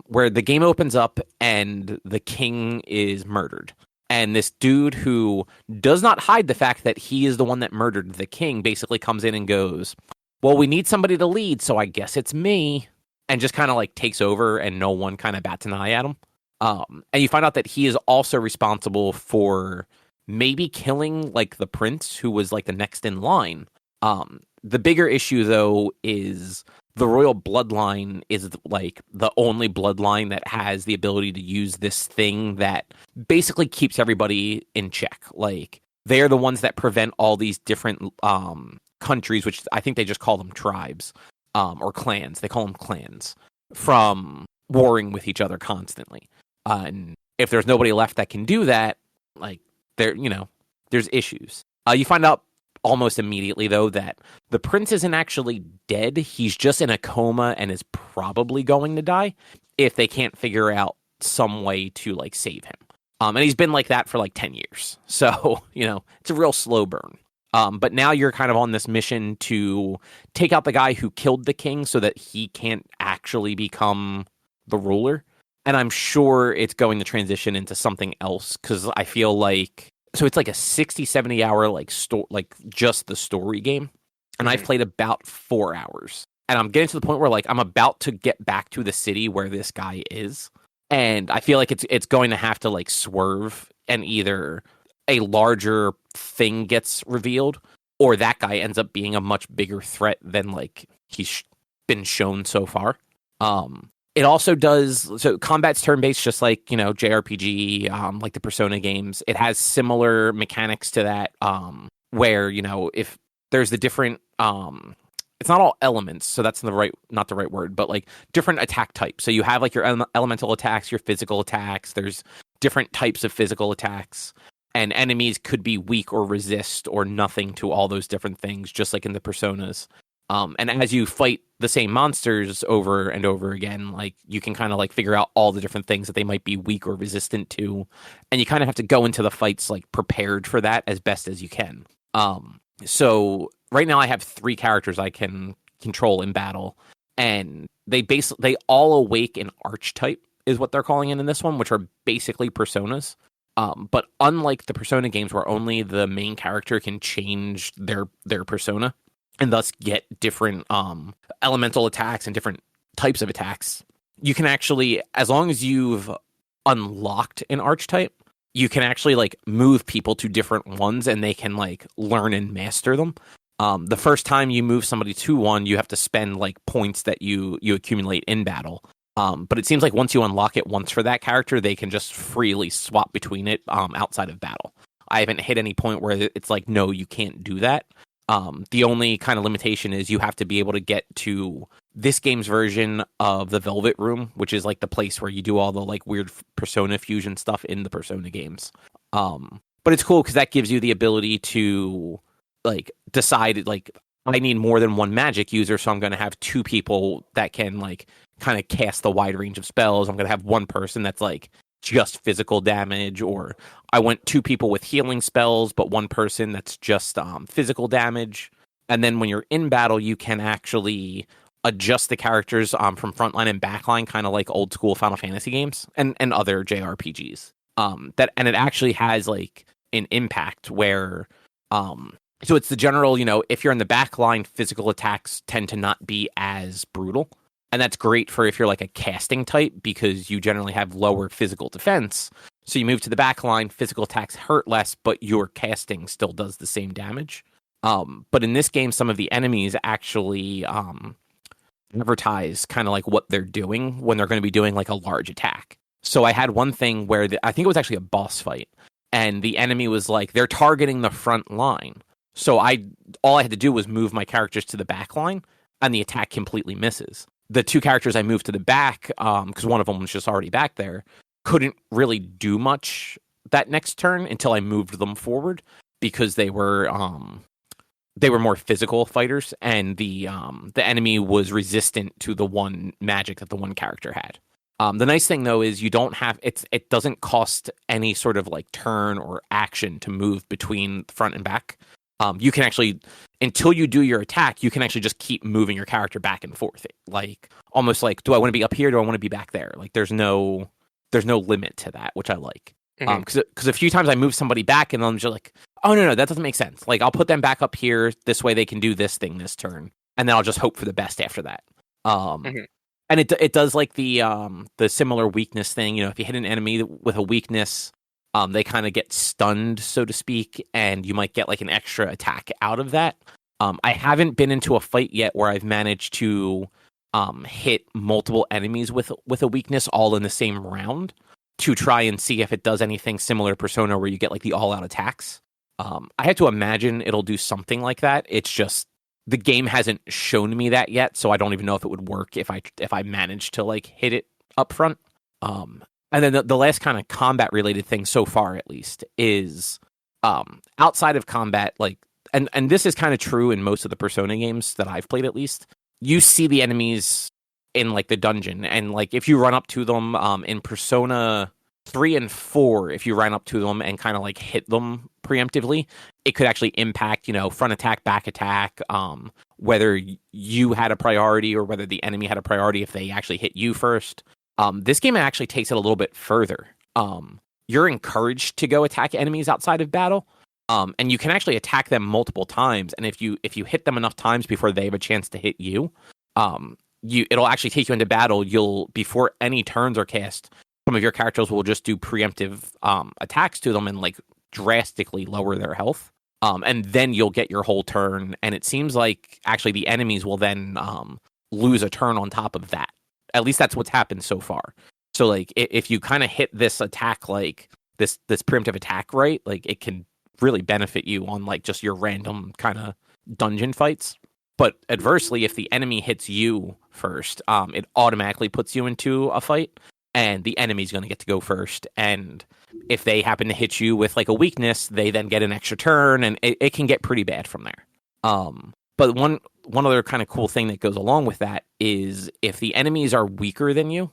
Speaker 1: where the game opens up and the king is murdered. And this dude who does not hide the fact that he is the one that murdered the king basically comes in and goes, well, we need somebody to lead, so I guess it's me. And just kind of like takes over, and no one kind of bats an eye at him. And you find out that he is also responsible for maybe killing like the prince who was like the next in line. The bigger issue though is the royal bloodline is like the only bloodline that has the ability to use this thing that basically keeps everybody in check. Like, they're the ones that prevent all these different countries, which I think they just call them tribes, or clans. They call them clans, from warring with each other constantly. And if there's nobody left that can do that, like, there's issues. You find out almost immediately, though, that the prince isn't actually dead. He's just in a coma and is probably going to die if they can't figure out some way to like save him. And he's been like that for like 10 years. So, it's a real slow burn. But now you're kind of on this mission to take out the guy who killed the king so that he can't actually become the ruler. And I'm sure it's going to transition into something else, because I feel like, so it's like a 60, 70 hour like just the story game. And I've played about 4 hours. And I'm getting to the point where like I'm about to get back to the city where this guy is. And I feel like it's going to have to like swerve, and either a larger thing gets revealed, or that guy ends up being a much bigger threat than like he's been shown so far. It also does, so combat's turn-based, just like, JRPG, like the Persona games. It has similar mechanics to that, where, if there's the different it's not all elements, so that's not the right word, but like different attack types. So you have like your elemental attacks, your physical attacks. There's different types of physical attacks, and enemies could be weak or resist or nothing to all those different things, just like in the personas. And as you fight the same monsters over and over again, like you can kind of like figure out all the different things that they might be weak or resistant to, and you kind of have to go into the fights like prepared for that as best as you can. So right now I have 3 characters I can control in battle, and they all awake an archetype is what they're calling it in this one, which are basically personas. But unlike the Persona games where only the main character can change their persona and thus get different elemental attacks and different types of attacks, you can actually, as long as you've unlocked an archetype, you can actually like move people to different ones and they can like learn and master them. The first time you move somebody to one, you have to spend like points that you accumulate in battle. But it seems like once you unlock it once for that character, they can just freely swap between it outside of battle. I haven't hit any point where it's like, no, you can't do that. The only kind of limitation is you have to be able to get to this game's version of the Velvet Room, which is like the place where you do all the like weird Persona fusion stuff in the Persona games. But it's cool because that gives you the ability to like decide like I need more than one magic user, so I'm going to have 2 people that can like kind of cast the wide range of spells. I'm going to have one person that's like just physical damage, or I want 2 people with healing spells, but one person that's just physical damage. And then when you're in battle, you can actually adjust the characters from frontline and backline, kind of like old school Final Fantasy games and other JRPGs. And it actually has like an impact where so it's the general, if you're in the backline, physical attacks tend to not be as brutal. And that's great for if you're like a casting type, because you generally have lower physical defense. So you move to the back line, physical attacks hurt less, but your casting still does the same damage. But in this game, some of the enemies actually advertise kind of like what they're doing when they're going to be doing like a large attack. So I had one thing where I think it was actually a boss fight, and the enemy was like, they're targeting the front line. So all I had to do was move my characters to the back line, and the attack completely misses. The 2 characters I moved to the back, because one of them was just already back there, couldn't really do much that next turn until I moved them forward, because they were more physical fighters, and the enemy was resistant to the one magic that the one character had. The nice thing though is you don't have it doesn't cost any sort of like turn or action to move between front and back. You can actually, until you do your attack, you can actually just keep moving your character back and forth. Like almost like, do I want to be up here? Do I want to be back there? Like there's no limit to that, which I like. Because a few times I move somebody back and I'm just like, oh no, that doesn't make sense. Like I'll put them back up here. This way they can do this thing this turn, and then I'll just hope for the best after that. And it does like the similar weakness thing. If you hit an enemy with a weakness, they kind of get stunned, so to speak, and you might get like an extra attack out of that. I haven't been into a fight yet where I've managed to hit multiple enemies with a weakness all in the same round to try and see if it does anything similar to Persona where you get like the all-out attacks. I have to imagine it'll do something like that. It's just the game hasn't shown me that yet, so I don't even know if it would work if I managed to like hit it up front. And then the last kind of combat related thing so far, at least, is outside of combat, like, and this is kind of true in most of the Persona games that I've played, at least. You see the enemies in like the dungeon, and like if you run up to them in Persona 3 and 4, if you run up to them and kind of like hit them preemptively, it could actually impact, front attack, back attack, whether you had a priority or whether the enemy had a priority if they actually hit you first. This game actually takes it a little bit further. You're encouraged to go attack enemies outside of battle, and you can actually attack them multiple times. And if you hit them enough times before they have a chance to hit you, it'll actually take you into battle. Before any turns are cast, some of your characters will just do preemptive attacks to them and like drastically lower their health. And then you'll get your whole turn. And it seems like actually the enemies will then lose a turn on top of that. At least that's what's happened so far. So like if you kind of hit this attack, like this preemptive attack, right, like it can really benefit you on like just your random kind of dungeon fights. But adversely, if the enemy hits you first, it automatically puts you into a fight, and the enemy's going to get to go first. And if they happen to hit you with like a weakness, they then get an extra turn, and it can get pretty bad from there. But one other kind of cool thing that goes along with that is if the enemies are weaker than you,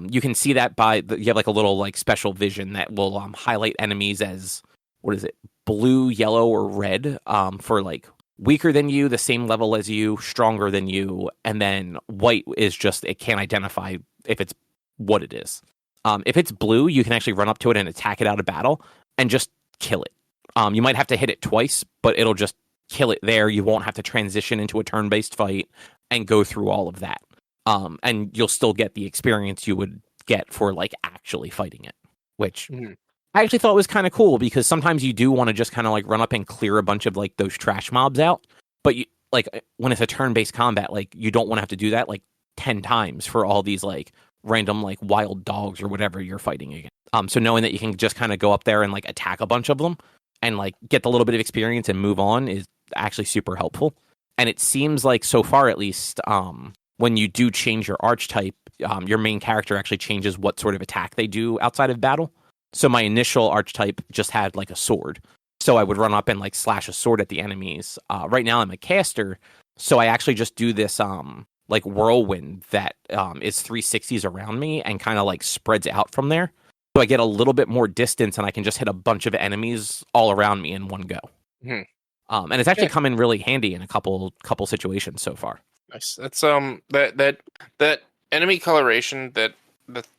Speaker 1: you can see that you have like a little like special vision that will highlight enemies as, what is it, blue, yellow, or red, for like weaker than you, the same level as you, stronger than you, and then white is just, it can't identify if it's what it is. If it's blue, you can actually run up to it and attack it out of battle and just kill it. You might have to hit it twice, but it'll just kill it there. You won't have to transition into a turn-based fight and go through all of that. And you'll still get the experience you would get for like actually fighting it, which I actually thought was kind of cool, because sometimes you do want to just kind of like run up and clear a bunch of like those trash mobs out. But you, like when it's a turn-based combat, like you don't want to have to do that like 10 times for all these like random like wild dogs or whatever you're fighting against. So knowing that you can just kind of go up there and like attack a bunch of them and like get the little bit of experience and move on is actually super helpful. And it seems like so far, at least, when you do change your archetype, your main character actually changes what sort of attack they do outside of battle. So my initial archetype just had like a sword. So I would run up and like slash a sword at the enemies. Right now I'm a caster, so I actually just do this like whirlwind that is 360s around me and kind of like spreads out from there. So I get a little bit more distance and I can just hit a bunch of enemies all around me in one go. And it's actually come in really handy in a couple situations so far.
Speaker 3: Nice. That's that enemy coloration that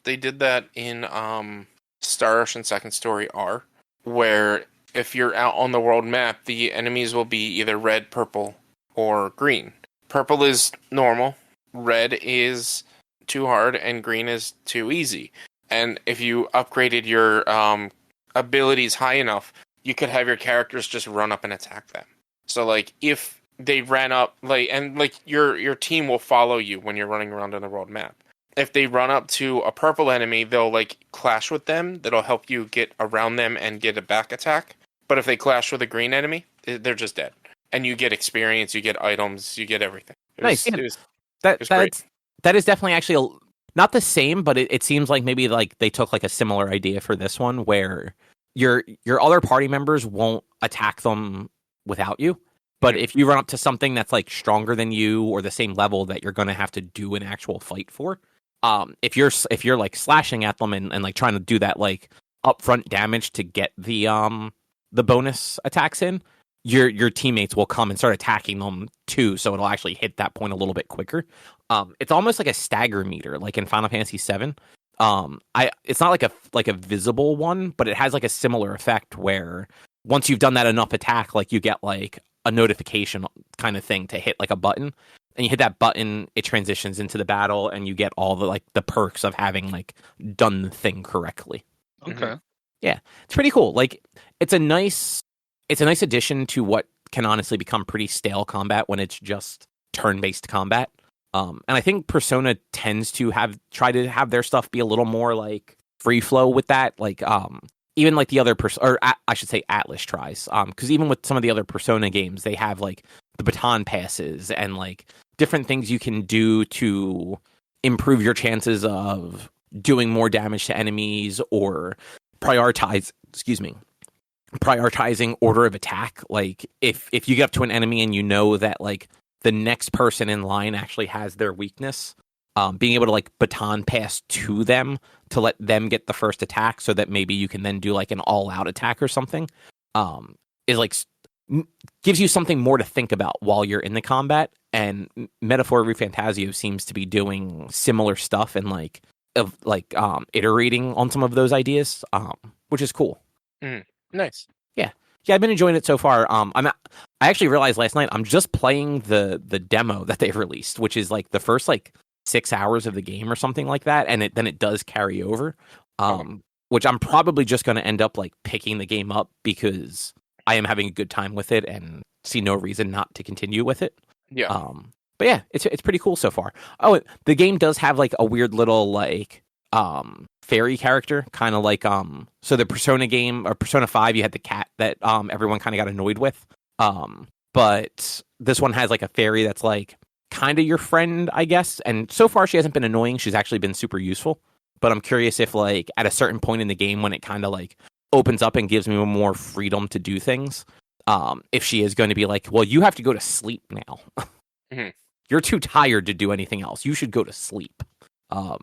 Speaker 3: they did that in Star Ocean Second Story R, where if you're out on the world map, the enemies will be either red, purple, or green. Purple is normal, red is too hard, and green is too easy. And if you upgraded your abilities high enough, you could have your characters just run up and attack them. So like if they ran up, like, and like your team will follow you when you're running around on the world map. If they run up to a purple enemy, they'll like clash with them. That'll help you get around them and get a back attack. But if they clash with a green enemy, they're just dead. And you get experience, you get items, you get everything.
Speaker 1: Nice. That is definitely actually not the same, but it seems like maybe like they took like a similar idea for this one, where your other party members won't attack them without you. But if you run up to something that's like stronger than you or the same level that you're going to have to do an actual fight for, if you're like slashing at them and like trying to do that like upfront damage to get the bonus attacks in, your teammates will come and start attacking them too, so it'll actually hit that point a little bit quicker. It's almost like a stagger meter, like in Final Fantasy VII. It's not like a visible one, but it has like a similar effect where once you've done that enough attack, like you get like a notification kind of thing to hit like a button, and you hit that button, it transitions into the battle, and you get all the like the perks of having like done the thing correctly.
Speaker 2: Okay.
Speaker 1: Yeah, it's pretty cool. Like it's a nice addition to what can honestly become pretty stale combat when it's just turn-based combat. And I think Persona tends to try to have their stuff be a little more like free flow with that. Like even like the other I should say Atlas tries. Because even with some of the other Persona games, they have like the baton passes and like different things you can do to improve your chances of doing more damage to enemies or prioritizing order of attack. Like if you get up to an enemy and you know that like the next person in line actually has their weakness, being able to like baton pass to them to let them get the first attack so that maybe you can then do like an all-out attack or something, is like gives you something more to think about while you're in the combat. And Metaphor ReFantazio seems to be doing similar stuff and like iterating on some of those ideas, which is cool.
Speaker 3: Nice.
Speaker 1: Yeah, I've been enjoying it so far. I actually realized last night I'm just playing the demo that they've released, which is like the first like 6 hours of the game or something like that, and then it does carry over. Which I'm probably just going to end up like picking the game up because I am having a good time with it and see no reason not to continue with it.
Speaker 3: Yeah.
Speaker 1: But yeah, it's pretty cool so far. Oh, the game does have like a weird little like fairy character, kind of like so the Persona game or Persona 5, you had the cat that everyone kind of got annoyed with. but this one has like a fairy that's like kind of your friend, I guess. And so far, she hasn't been annoying. She's actually been super useful. But I'm curious if like at a certain point in the game when it kind of like opens up and gives me more freedom to do things, if she is going to be like, well, you have to go to sleep now.
Speaker 3: Mm-hmm.
Speaker 1: You're too tired to do anything else. You should go to sleep. But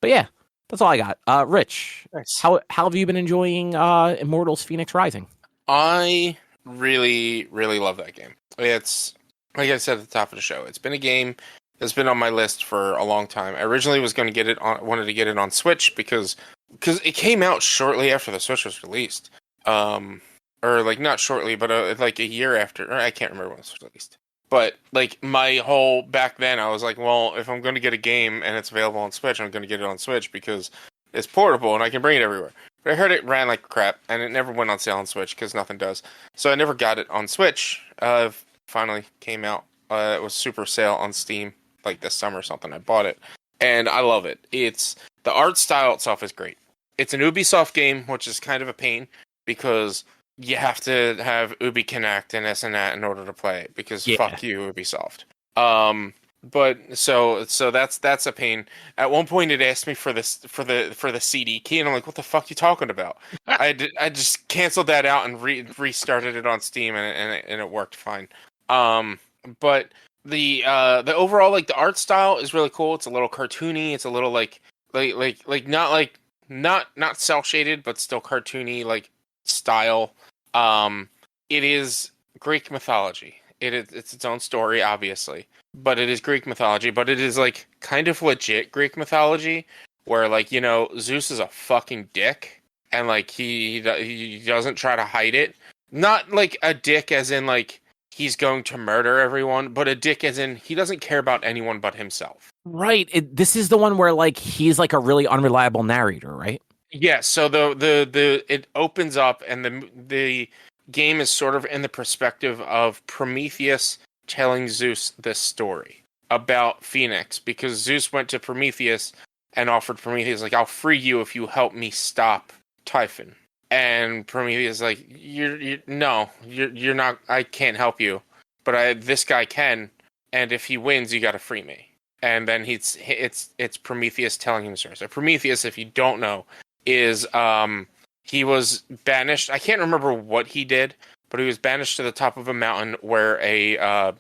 Speaker 1: yeah, that's all I got. Rich,
Speaker 3: Nice.
Speaker 1: how have you been enjoying Immortals Fenyx Rising?
Speaker 3: I really, really love that game. It's, like I said at the top of the show, it's been a game that's been on my list for a long time. I originally was going to get it on, wanted to get it on Switch because it came out shortly after the Switch was released. Or like not shortly, but like a year after. Or I can't remember when it was released. But like my whole back then, I was like, well, if I'm going to get a game and it's available on Switch, I'm going to get it on Switch because it's portable and I can bring it everywhere. But I heard it ran like crap and it never went on sale on Switch because nothing does. So I never got it on Switch. Finally came out. It was super sale on Steam like this summer or something. I bought it and I love it. It's the art style itself is great. It's an Ubisoft game, which is kind of a pain because you have to have Ubi Connect and this and that in order to play it because fuck you, Ubisoft. But so that's a pain. At one point, it asked me for the CD key, and I'm like, "What the fuck you talking about?" I just canceled that out and restarted it on Steam, and it worked fine. But the overall like the art style is really cool. It's a little cartoony. It's a little like not cel shaded, but still cartoony like style. It is Greek mythology. It's its own story, obviously, but it is Greek mythology. But it is like kind of legit Greek mythology, where like you know Zeus is a fucking dick, and like he doesn't try to hide it. Not like a dick as in like he's going to murder everyone, but a dick as in he doesn't care about anyone but himself.
Speaker 1: Right. This is the one where like he's like a really unreliable narrator, right?
Speaker 3: Yeah. So the it opens up and the game is sort of in the perspective of Prometheus telling Zeus this story about Phoenix because Zeus went to Prometheus and offered Prometheus like I'll free you if you help me stop Typhon. And Prometheus like you're not, I can't help you, but this guy can, and if he wins you got to free me. And then it's Prometheus telling him the story. So Prometheus, if you don't know, is he was banished. I can't remember what he did, but he was banished to the top of a mountain where a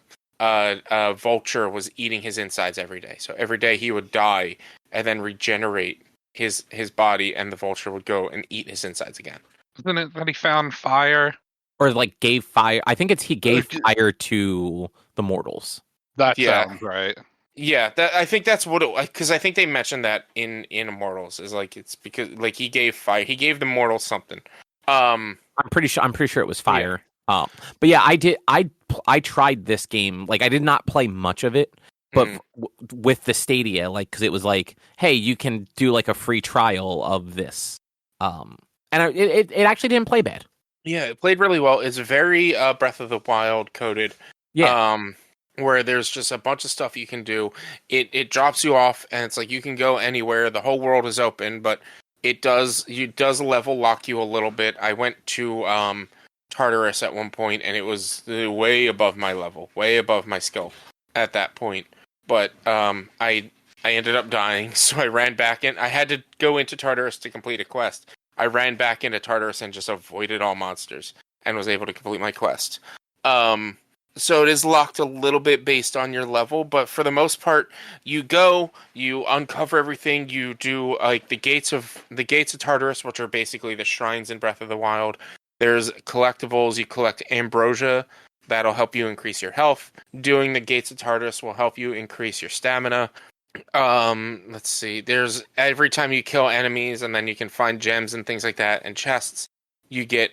Speaker 3: vulture was eating his insides every day. So every day he would die and then regenerate his body, and the vulture would go and eat his insides again.
Speaker 2: Isn't it that he found fire?
Speaker 1: Or like gave fire. I think he gave fire to the mortals.
Speaker 2: That sounds right.
Speaker 3: Yeah, I think that's what it, because I think they mentioned that in Immortals is like it's because like he gave fire, he gave the mortals something.
Speaker 1: I'm pretty sure it was fire. Yeah. But yeah, I tried this game. Like I did not play much of it, but with the Stadia, like because it was like, hey, you can do like a free trial of this. And it actually didn't play bad.
Speaker 3: Yeah, it played really well. It's very Breath of the Wild coded. Yeah. Where there's just a bunch of stuff you can do. It drops you off, and it's like you can go anywhere. The whole world is open, but it does level lock you a little bit. I went to Tartarus at one point, and it was way above my level, way above my skill at that point. But I ended up dying, so I ran back in. I had to go into Tartarus to complete a quest. I ran back into Tartarus and just avoided all monsters, and was able to complete my quest. So it is locked a little bit based on your level, but for the most part, you uncover everything. You do like the gates of Tartarus, which are basically the shrines in Breath of the Wild. There's collectibles. You collect ambrosia. That'll help you increase your health. Doing the gates of Tartarus will help you increase your stamina. Let's see. There's every time you kill enemies, and then you can find gems and things like that, and chests. You get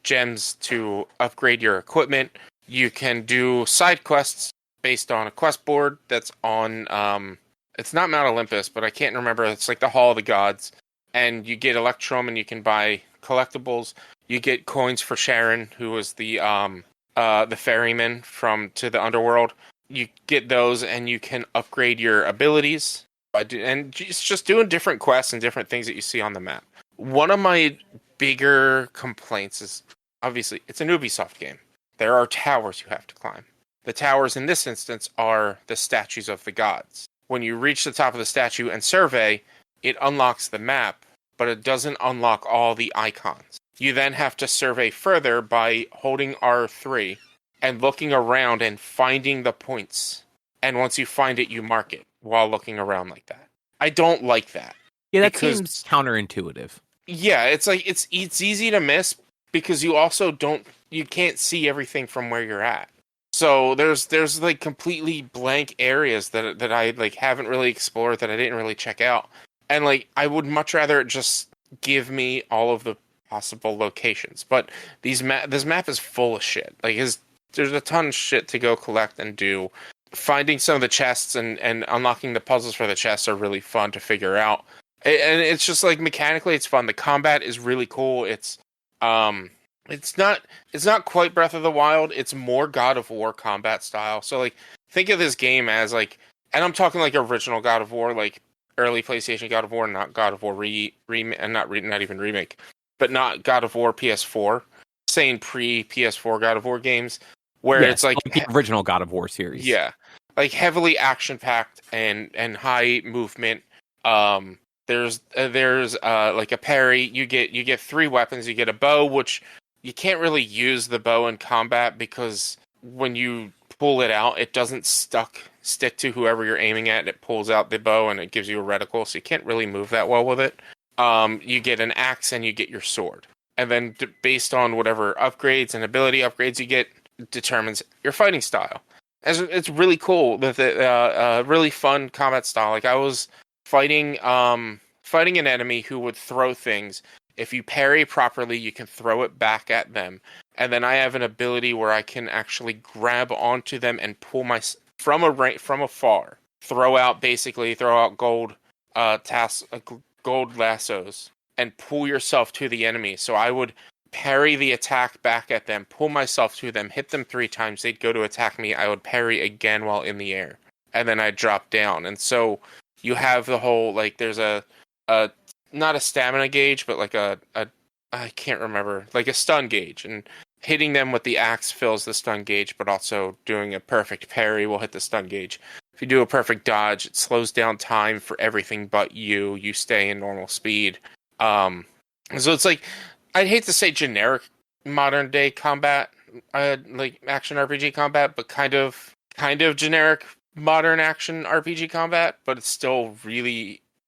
Speaker 3: gems to upgrade your equipment. You can do side quests based on a quest board that's on it's not Mount Olympus, but I can't remember. It's like the Hall of the Gods, and you get Electrum, and you can buy collectibles. You get coins for Sharon, who was the ferryman to the underworld. You get those, and you can upgrade your abilities. And it's just doing different quests and different things that you see on the map. One of my bigger complaints is obviously it's an Ubisoft game. there are towers you have to climb. The towers in this instance are the statues of the gods. When you reach the top of the statue and survey, it unlocks the map, but it doesn't unlock all the icons. You then have to survey further by holding R3 and looking around and finding the points. And once you find it, you mark it while looking around like that. I don't like that.
Speaker 1: Yeah, that seems counterintuitive.
Speaker 3: Yeah, it's like it's easy to miss because you can't see everything from where you're at. So there's like completely blank areas that I like haven't really explored, that I didn't really check out. And like I would much rather just give me all of the possible locations. But this map is full of shit. Like there's a ton of shit to go collect and do. Finding some of the chests and unlocking the puzzles for the chests are really fun to figure out. And it's just like mechanically it's fun. The combat is really cool. It's not quite Breath of the Wild. It's more God of War combat style. So like think of this game as like, and I'm talking like original God of War, like early PlayStation God of War, not God of War not even remake, but not God of War PS4, saying pre PS4 God of War games where it's like
Speaker 1: the original God of War series.
Speaker 3: Yeah. Like heavily action packed and high movement. There's like a parry. You get 3 weapons. You get a bow, which you can't really use the bow in combat because when you pull it out, it doesn't stick to whoever you're aiming at. It pulls out the bow and it gives you a reticle, so you can't really move that well with it. You get an axe and you get your sword, and then based on whatever upgrades and ability upgrades you get, determines your fighting style. It's really cool with it. Really fun combat style. Like I was fighting an enemy who would throw things. If you parry properly, you can throw it back at them. And then I have an ability where I can actually grab onto them and pull from afar. Throw out gold gold lassos and pull yourself to the enemy. So I would parry the attack back at them, pull myself to them, hit them 3 times. They'd go to attack me. I would parry again while in the air, and then I'd drop down. And so you have the whole like there's a not a stamina gauge, but like a I can't remember, like a stun gauge, and hitting them with the axe fills the stun gauge, but also doing a perfect parry will hit the stun gauge. If you do a perfect dodge, it slows down time for everything but you. You stay in normal speed. So it's like, I'd hate to say generic modern day combat, like action RPG combat, but kind of generic modern action RPG combat, but it's still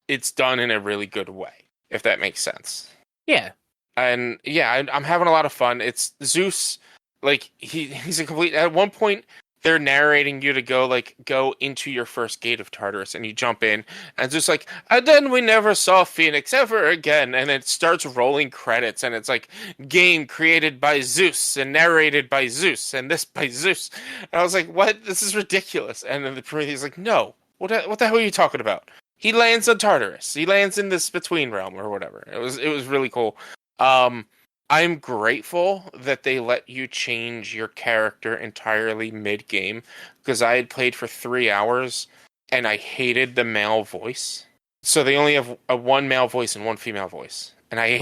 Speaker 3: it's done in a really good way, if that makes sense.
Speaker 1: Yeah.
Speaker 3: And yeah, I'm having a lot of fun. It's Zeus, like he's a complete. At one point, they're narrating you to go into your first gate of Tartarus, and you jump in, and Zeus like, and then we never saw Phoenix ever again, and it starts rolling credits, and it's like game created by Zeus and narrated by Zeus, and this by Zeus. And I was like, what? This is ridiculous. And then the Prometheus like, no, what the hell are you talking about? He lands on Tartarus. He lands in this between realm or whatever. It was really cool. I'm grateful that they let you change your character entirely mid-game, because I had played for 3 hours and I hated the male voice. So they only have one male voice and one female voice, and I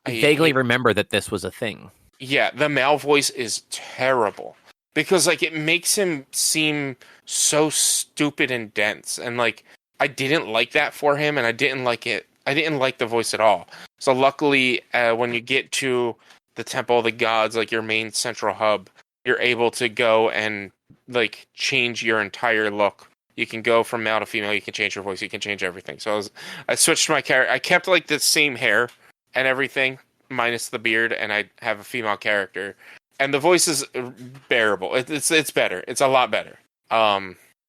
Speaker 1: vaguely remember that this was a thing.
Speaker 3: Yeah, the male voice is terrible because like it makes him seem so stupid and dense, and like I didn't like that for him, and I didn't like it. I didn't like the voice at all. So luckily, when you get to the Temple of the Gods, like your main central hub, you're able to go and like change your entire look. You can go from male to female. You can change your voice. You can change everything. So I switched my character. I kept like the same hair and everything, minus the beard, and I have a female character. And the voice is bearable. It's better. It's a lot better.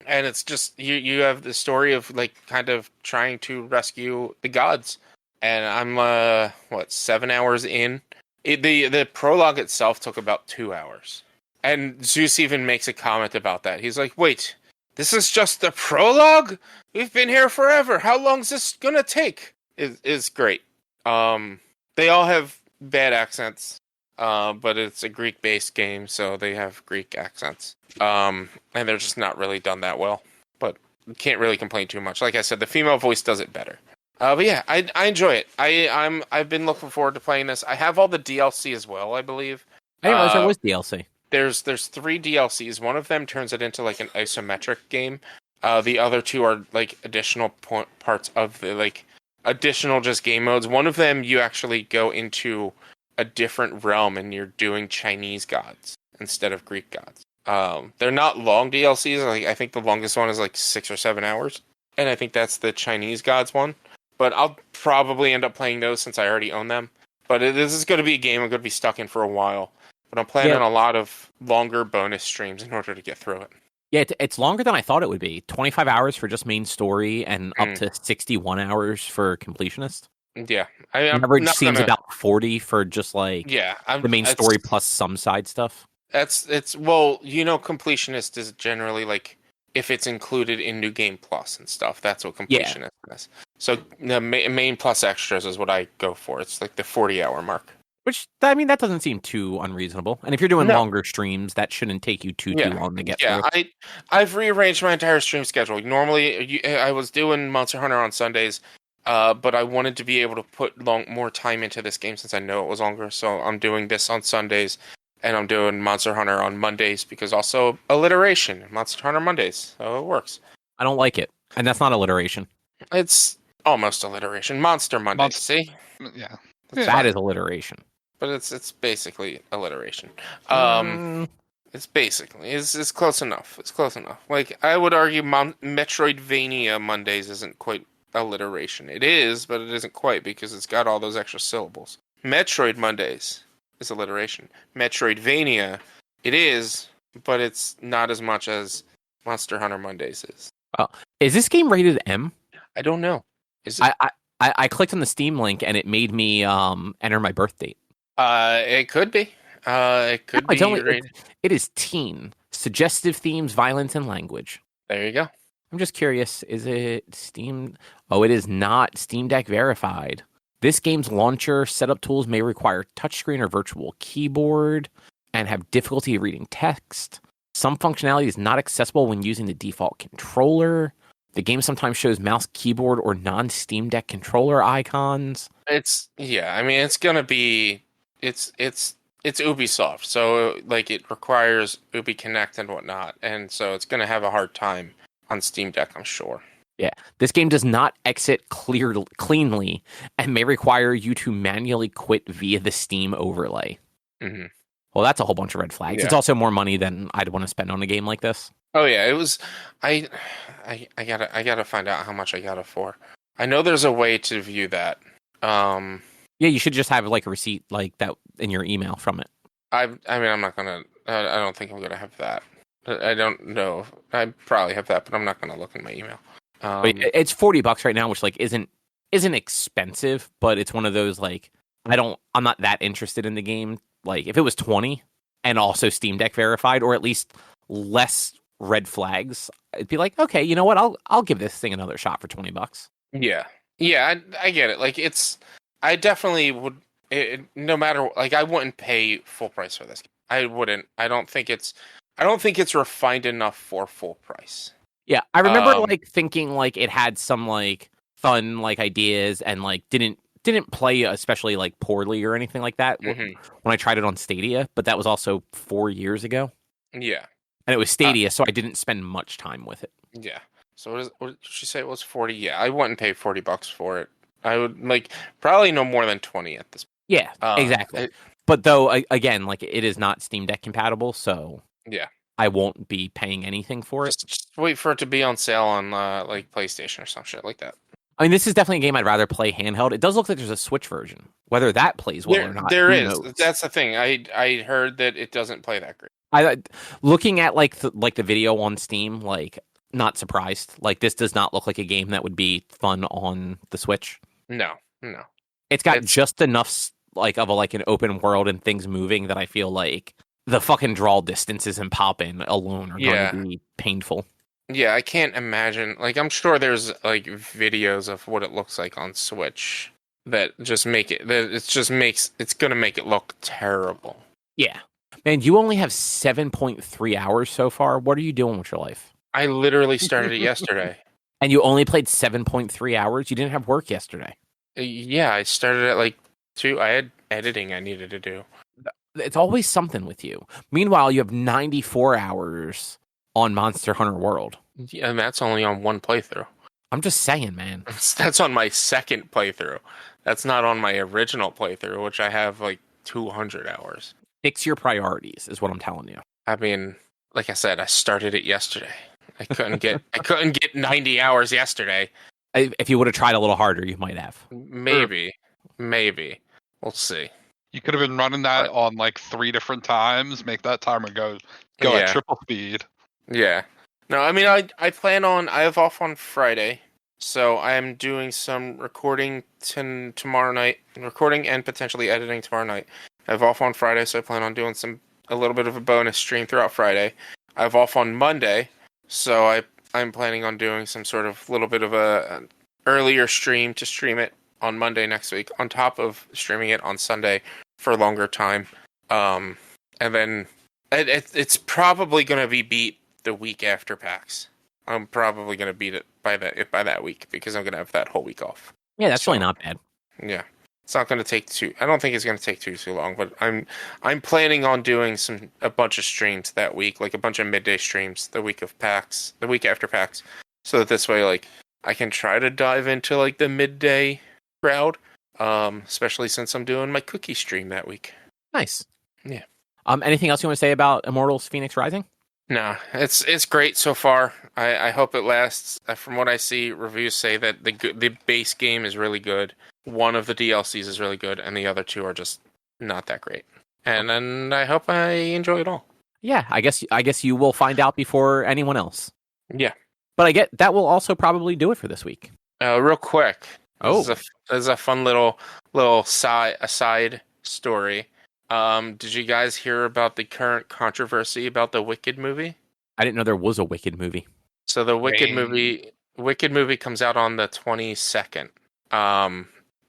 Speaker 3: And it's just you have the story of like kind of trying to rescue the gods, and I'm 7 hours in. The prologue itself took about 2 hours, and Zeus even makes a comment about that. He's like, "Wait, this is just the prologue? We've been here forever. How long is this gonna take?" Is great. They all have bad accents. But it's a Greek-based game, so they have Greek accents. And they're just not really done that well. But can't really complain too much. Like I said, the female voice does it better. But yeah, I enjoy it. I've been looking forward to playing this. I have all the DLC as well, I believe.
Speaker 1: I didn't realize there was DLC.
Speaker 3: there's 3 DLCs. One of them turns it into like an isometric game. The other 2 are like additional parts of the like additional just game modes. One of them you actually go into a different realm and you're doing Chinese gods instead of Greek gods. They're not long DLCs. Like I think the longest one is like 6 or 7 hours, and I think that's the Chinese gods one. But I'll probably end up playing those since I already own them. But this is going to be a game I'm going to be stuck in for a while. But I'm planning on a lot of longer bonus streams in order to get through it.
Speaker 1: Yeah, it's longer than I thought it would be. 25 hours for just main story and up to 61 hours for completionist.
Speaker 3: Yeah.
Speaker 1: Average seems about 40 for just like the main story plus some side stuff.
Speaker 3: Well, completionist is generally like if it's included in New Game Plus and stuff. That's what completionist is. So the main plus extras is what I go for. It's like the 40-hour mark.
Speaker 1: Which, I mean, that doesn't seem too unreasonable. And if you're doing longer streams, that shouldn't take you too long to get through.
Speaker 3: Yeah, I've rearranged my entire stream schedule. Normally, I was doing Monster Hunter on Sundays, but I wanted to be able to put more time into this game since I know it was longer. So I'm doing this on Sundays, and I'm doing Monster Hunter on Mondays because also alliteration. Monster Hunter Mondays, so it works.
Speaker 1: I don't like it. And that's not alliteration.
Speaker 3: It's almost alliteration. Monster Mondays, see?
Speaker 2: Yeah.
Speaker 1: That is alliteration.
Speaker 3: But it's basically alliteration. It's close enough. It's close enough. Like I would argue, Metroidvania Mondays isn't quite alliteration. It is, but it isn't quite because it's got all those extra syllables. Metroid Mondays is alliteration. Metroidvania, it is, but it's not as much as Monster Hunter Mondays is.
Speaker 1: Is this game rated M?
Speaker 3: I don't know. Is it?
Speaker 1: I clicked on the Steam link and it made me enter my birth date.
Speaker 3: It could be. It could be.
Speaker 1: It is teen. Suggestive themes, violence, and language.
Speaker 3: There you go.
Speaker 1: I'm just curious. Is it Steam? Oh, it is not Steam Deck verified. This game's launcher setup tools may require touchscreen or virtual keyboard and have difficulty reading text. Some functionality is not accessible when using the default controller. The game sometimes shows mouse, keyboard, or non-Steam Deck controller icons.
Speaker 3: It's gonna be. It's Ubisoft, so like it requires Ubi Connect and whatnot, and so it's gonna have a hard time on Steam Deck, I'm sure.
Speaker 1: Yeah, this game does not exit cleanly and may require you to manually quit via the Steam overlay.
Speaker 3: Mm-hmm.
Speaker 1: Well, that's a whole bunch of red flags. Yeah. It's also more money than I'd want to spend on a game like this.
Speaker 3: Oh yeah, it was. I gotta find out how much I got it for. I know there's a way to view that.
Speaker 1: Yeah, you should just have like a receipt like that in your email from it.
Speaker 3: I mean, I'm not gonna. I don't think I'm gonna have that. I don't know. I probably have that, but I'm not gonna look in my email.
Speaker 1: But it's $40 right now, which like isn't expensive, but it's one of those like I'm not that interested in the game. Like if it was 20 and also Steam Deck verified, or at least less red flags, it'd be like, okay, you know what? I'll give this thing another shot for $20.
Speaker 3: Yeah, I get it. Like I definitely would. No matter, like, I wouldn't pay full price for this game. I wouldn't. I don't think it's refined enough for full price.
Speaker 1: Yeah, I remember like thinking like it had some like fun like ideas and like didn't play especially like poorly or anything like that when I tried it on Stadia, but that was also 4 years ago.
Speaker 3: Yeah,
Speaker 1: and it was Stadia, so I didn't spend much time with it.
Speaker 3: Yeah. So what did she say? It was 40. Yeah, I wouldn't pay $40 for it. I would like probably no more than 20 at this point.
Speaker 1: Yeah, exactly. But though, again, like it is not Steam Deck compatible, so
Speaker 3: yeah,
Speaker 1: I won't be paying anything for it.
Speaker 3: Just wait for it to be on sale on like PlayStation or some shit like that.
Speaker 1: I mean, this is definitely a game I'd rather play handheld. It does look like there's a Switch version. Whether that plays well or not,
Speaker 3: there is. Knows? That's the thing. I heard that it doesn't play that great.
Speaker 1: Looking at like the video on Steam, like not surprised. Like this does not look like a game that would be fun on the Switch.
Speaker 3: No.
Speaker 1: It's got just enough like of an open world and things moving that I feel like the fucking draw distances and pop in alone are going to be painful.
Speaker 3: Yeah, I can't imagine. Like, I'm sure there's like videos of what it looks like on Switch that just make it. It's gonna make it look terrible.
Speaker 1: Yeah, man, you only have 7.3 hours so far. What are you doing with your life?
Speaker 3: I literally started it yesterday.
Speaker 1: And you only played 7.3 hours? You didn't have work yesterday?
Speaker 3: Yeah, I started at like 2. I had editing I needed to do.
Speaker 1: It's always something with you. Meanwhile, you have 94 hours on Monster Hunter World.
Speaker 3: Yeah, and that's only on one playthrough.
Speaker 1: I'm just saying, man.
Speaker 3: That's on my second playthrough. That's not on my original playthrough, which I have like 200 hours.
Speaker 1: Fix your priorities is what I'm telling you.
Speaker 3: I mean, like I said, I started it yesterday. I couldn't get 90 hours yesterday.
Speaker 1: If you would have tried a little harder, you might have.
Speaker 3: Maybe. We'll see.
Speaker 2: You could have been running that on like 3 different times. Make that timer go at triple speed.
Speaker 3: Yeah. No, I mean, I plan on. I have off on Friday, so I am doing some recording tomorrow night. Recording and potentially editing tomorrow night. I have off on Friday, so I plan on doing a little bit of a bonus stream throughout Friday. I have off on Monday, so I'm planning on doing some sort of little bit of an earlier stream to stream it on Monday next week, on top of streaming it on Sunday for a longer time. And then it's probably going to be beat the week after PAX. I'm probably going to beat it by that week because I'm going to have that whole week off.
Speaker 1: Yeah, that's really not bad.
Speaker 3: Yeah. It's not going to take I don't think it's going to take too long, but I'm planning on doing a bunch of streams that week, like a bunch of midday streams the week after PAX, so that this way, like, I can try to dive into like the midday crowd, especially since I'm doing my cookie stream that week.
Speaker 1: Nice.
Speaker 3: Yeah.
Speaker 1: Anything else you want to say about Immortals Fenyx Rising?
Speaker 3: No, it's great so far. I hope it lasts. From what I see, reviews say that the base game is really good. One of the DLCs is really good, and the other two are just not that great. And I hope I enjoy it all.
Speaker 1: Yeah, I guess you will find out before anyone else.
Speaker 3: Yeah,
Speaker 1: but I get that will also probably do it for this week.
Speaker 3: Real quick.
Speaker 1: Oh,
Speaker 3: this is a fun little aside story. Did you guys hear about the current controversy about the Wicked movie?
Speaker 1: I didn't know there was a Wicked movie.
Speaker 3: So the Wicked movie comes out on the 22nd.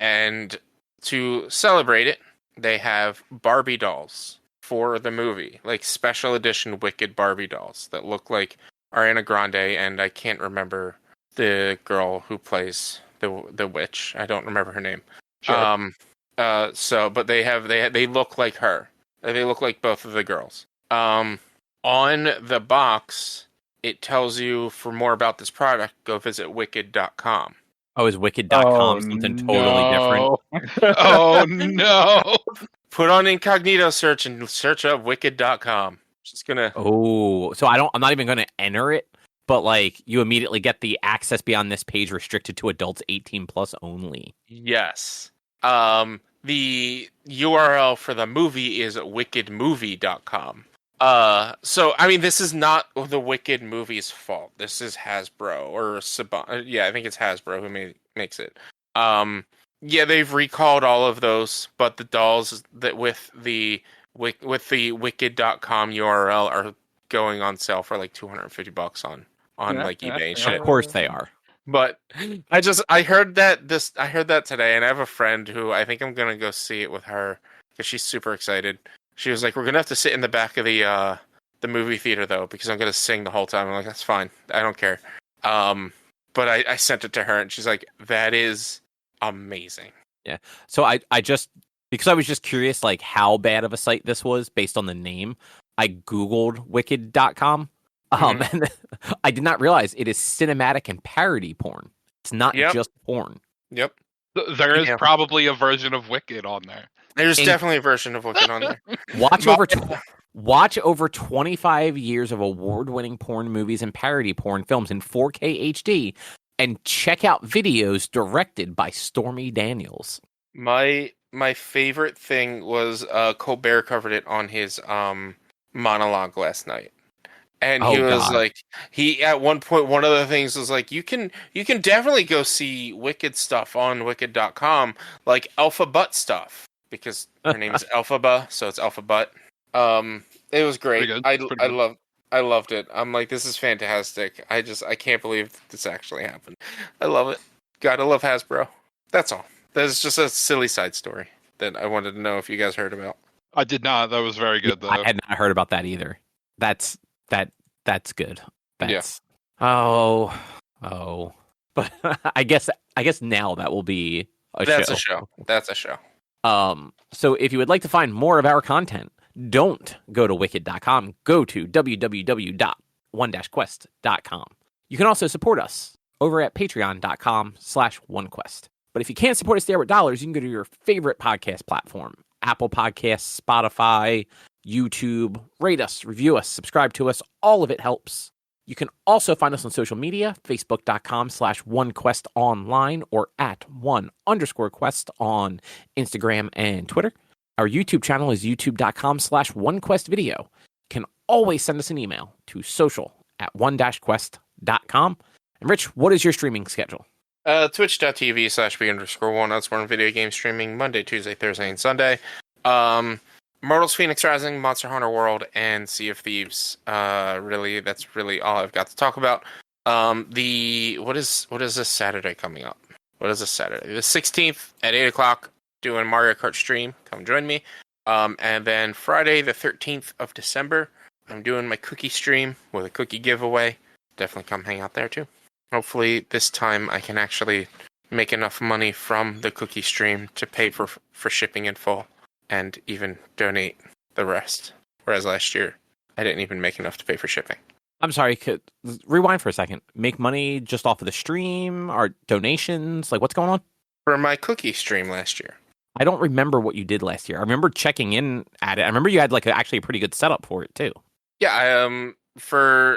Speaker 3: And to celebrate it, they have Barbie dolls for the movie, like special edition Wicked Barbie dolls that look like Ariana Grande, and I can't remember the girl who plays the witch. I don't remember her name.
Speaker 2: Sure.
Speaker 3: But they look like her. They look like both of the girls. On the box, it tells you for more about this product, go visit wicked.com.
Speaker 1: Oh, is wicked.com something totally different?
Speaker 2: Oh, no.
Speaker 3: Put on incognito search and search up wicked.com. Just gonna.
Speaker 1: Oh, so I'm not even gonna enter it, but like you immediately get the access beyond this page restricted to adults 18 plus only.
Speaker 3: Yes. The URL for the movie is wickedmovie.com. So I mean, this is not the Wicked movie's fault. This is Hasbro or Saban. Yeah, I think it's Hasbro who makes it. Yeah, they've recalled all of those, but the dolls that with the wicked.com URL are going on sale for like $250 on like eBay and shit.
Speaker 1: Of course they are.
Speaker 3: But I heard that today, and I have a friend who I think I'm gonna go see it with her because she's super excited. She was like, "We're gonna have to sit in the back of the movie theater though, because I'm gonna sing the whole time." I'm like, "That's fine, I don't care." But I sent it to her, and she's like, "That is amazing."
Speaker 1: Yeah. So I just because I was just curious, like how bad of a site this was based on the name. I googled wicked.com. And I did not realize it is cinematic and parody porn. It's not just porn.
Speaker 3: Yep.
Speaker 2: There is probably a version of Wicked on there.
Speaker 3: There's definitely a version of Wicked on there.
Speaker 1: Watch over 25 years of award-winning porn movies and parody porn films in 4K HD, and check out videos directed by Stormy Daniels.
Speaker 3: My favorite thing was Colbert covered it on his monologue last night. And he was like, at one point, one of the things was like, you can definitely go see Wicked stuff on wicked.com, like Alpha Butt stuff, because her name is Alphaba, so it's Alpha Butt. It was great. I loved it. I'm like, this is fantastic. I can't believe this actually happened. I love it. Gotta love Hasbro. That's all. That's just a silly side story that I wanted to know if you guys heard about.
Speaker 2: I did not. That was very good, though.
Speaker 1: I had not heard about that either. That's good. That's oh. But I guess now that will be a show.
Speaker 3: That's a show.
Speaker 1: So if you would like to find more of our content, don't go to wicked.com. Go to www.one-quest.com. You can also support us over at patreon.com/onequest. But if you can't support us there with dollars, you can go to your favorite podcast platform, Apple Podcasts, Spotify, YouTube. Rate us, review us, subscribe to us. All of it helps. You can also find us on social media, facebook.com/onequestonline or at @1_quest on Instagram and Twitter. Our YouTube channel is youtube.com/onequestvideo. You can always send us an email to social@one-quest.com. And Rich, what is your streaming schedule?
Speaker 3: Twitch.tv/B_Walnuts. We're on video game streaming Monday, Tuesday, Thursday, and Sunday. Immortals Fenyx Rising, Monster Hunter World, and Sea of Thieves. That's really all I've got to talk about. What is this Saturday coming up? What is this Saturday? The 16th at 8 o'clock, doing Mario Kart stream. Come join me. And then Friday, the 13th of December, I'm doing my cookie stream with a cookie giveaway. Definitely come hang out there too. Hopefully this time I can actually make enough money from the cookie stream to pay for shipping in full and even donate the rest. Whereas last year, I didn't even make enough to pay for shipping.
Speaker 1: I'm sorry, rewind for a second. Make money just off of the stream or donations? Like, what's going on?
Speaker 3: For my cookie stream last year.
Speaker 1: I don't remember what you did last year. I remember checking in at it. I remember you had actually a pretty good setup for it too.
Speaker 3: Yeah,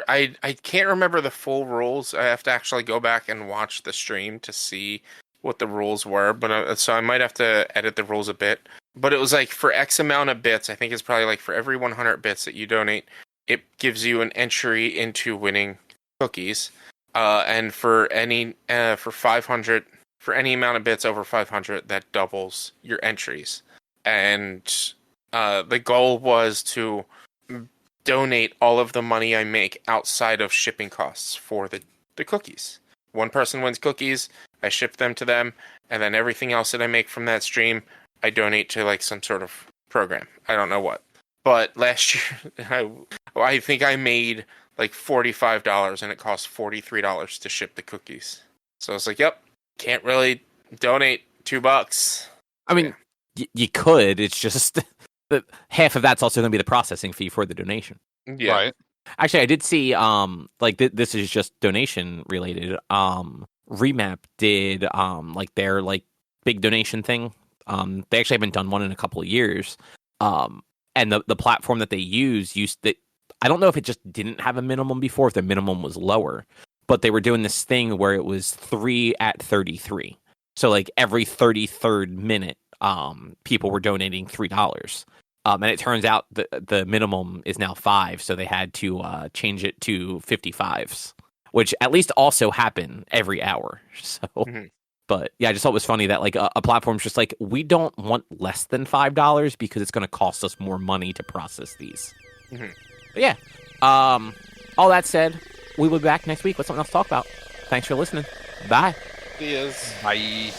Speaker 3: I can't remember the full rules. I have to actually go back and watch the stream to see what the rules were. But so I might have to edit the rules a bit. But it was like for X amount of bits. I think it's probably like for every 100 bits that you donate, it gives you an entry into winning cookies. And for for 500, for any amount of bits over 500, that doubles your entries. And the goal was to donate all of the money I make outside of shipping costs for the cookies. One person wins cookies, I ship them to them, and then everything else that I make from that stream, I donate to like some sort of program. I don't know what. But last year, I think I made like $45 and it cost $43 to ship the cookies. So I was like, yep, can't really donate $2.
Speaker 1: I mean, you could. It's just that half of that's also going to be the processing fee for the donation.
Speaker 3: Yeah.
Speaker 2: Right.
Speaker 1: Actually, I did see, this is just donation related. Remap did, their, big donation thing. They actually haven't done one in a couple of years. And the platform that they used that, I don't know if it just didn't have a minimum before, if the minimum was lower, but they were doing this thing where it was 3 at 33. So, every 33rd minute, people were donating $3. And it turns out the minimum is now 5, so they had to change it to 55s, which at least also happen every hour. So, But yeah, I just thought it was funny that a platform's just we don't want less than $5 because it's going to cost us more money to process these. But yeah, all that said, we will be back next week with something else to talk about. Thanks for listening. Bye.
Speaker 3: Yes.
Speaker 2: Bye.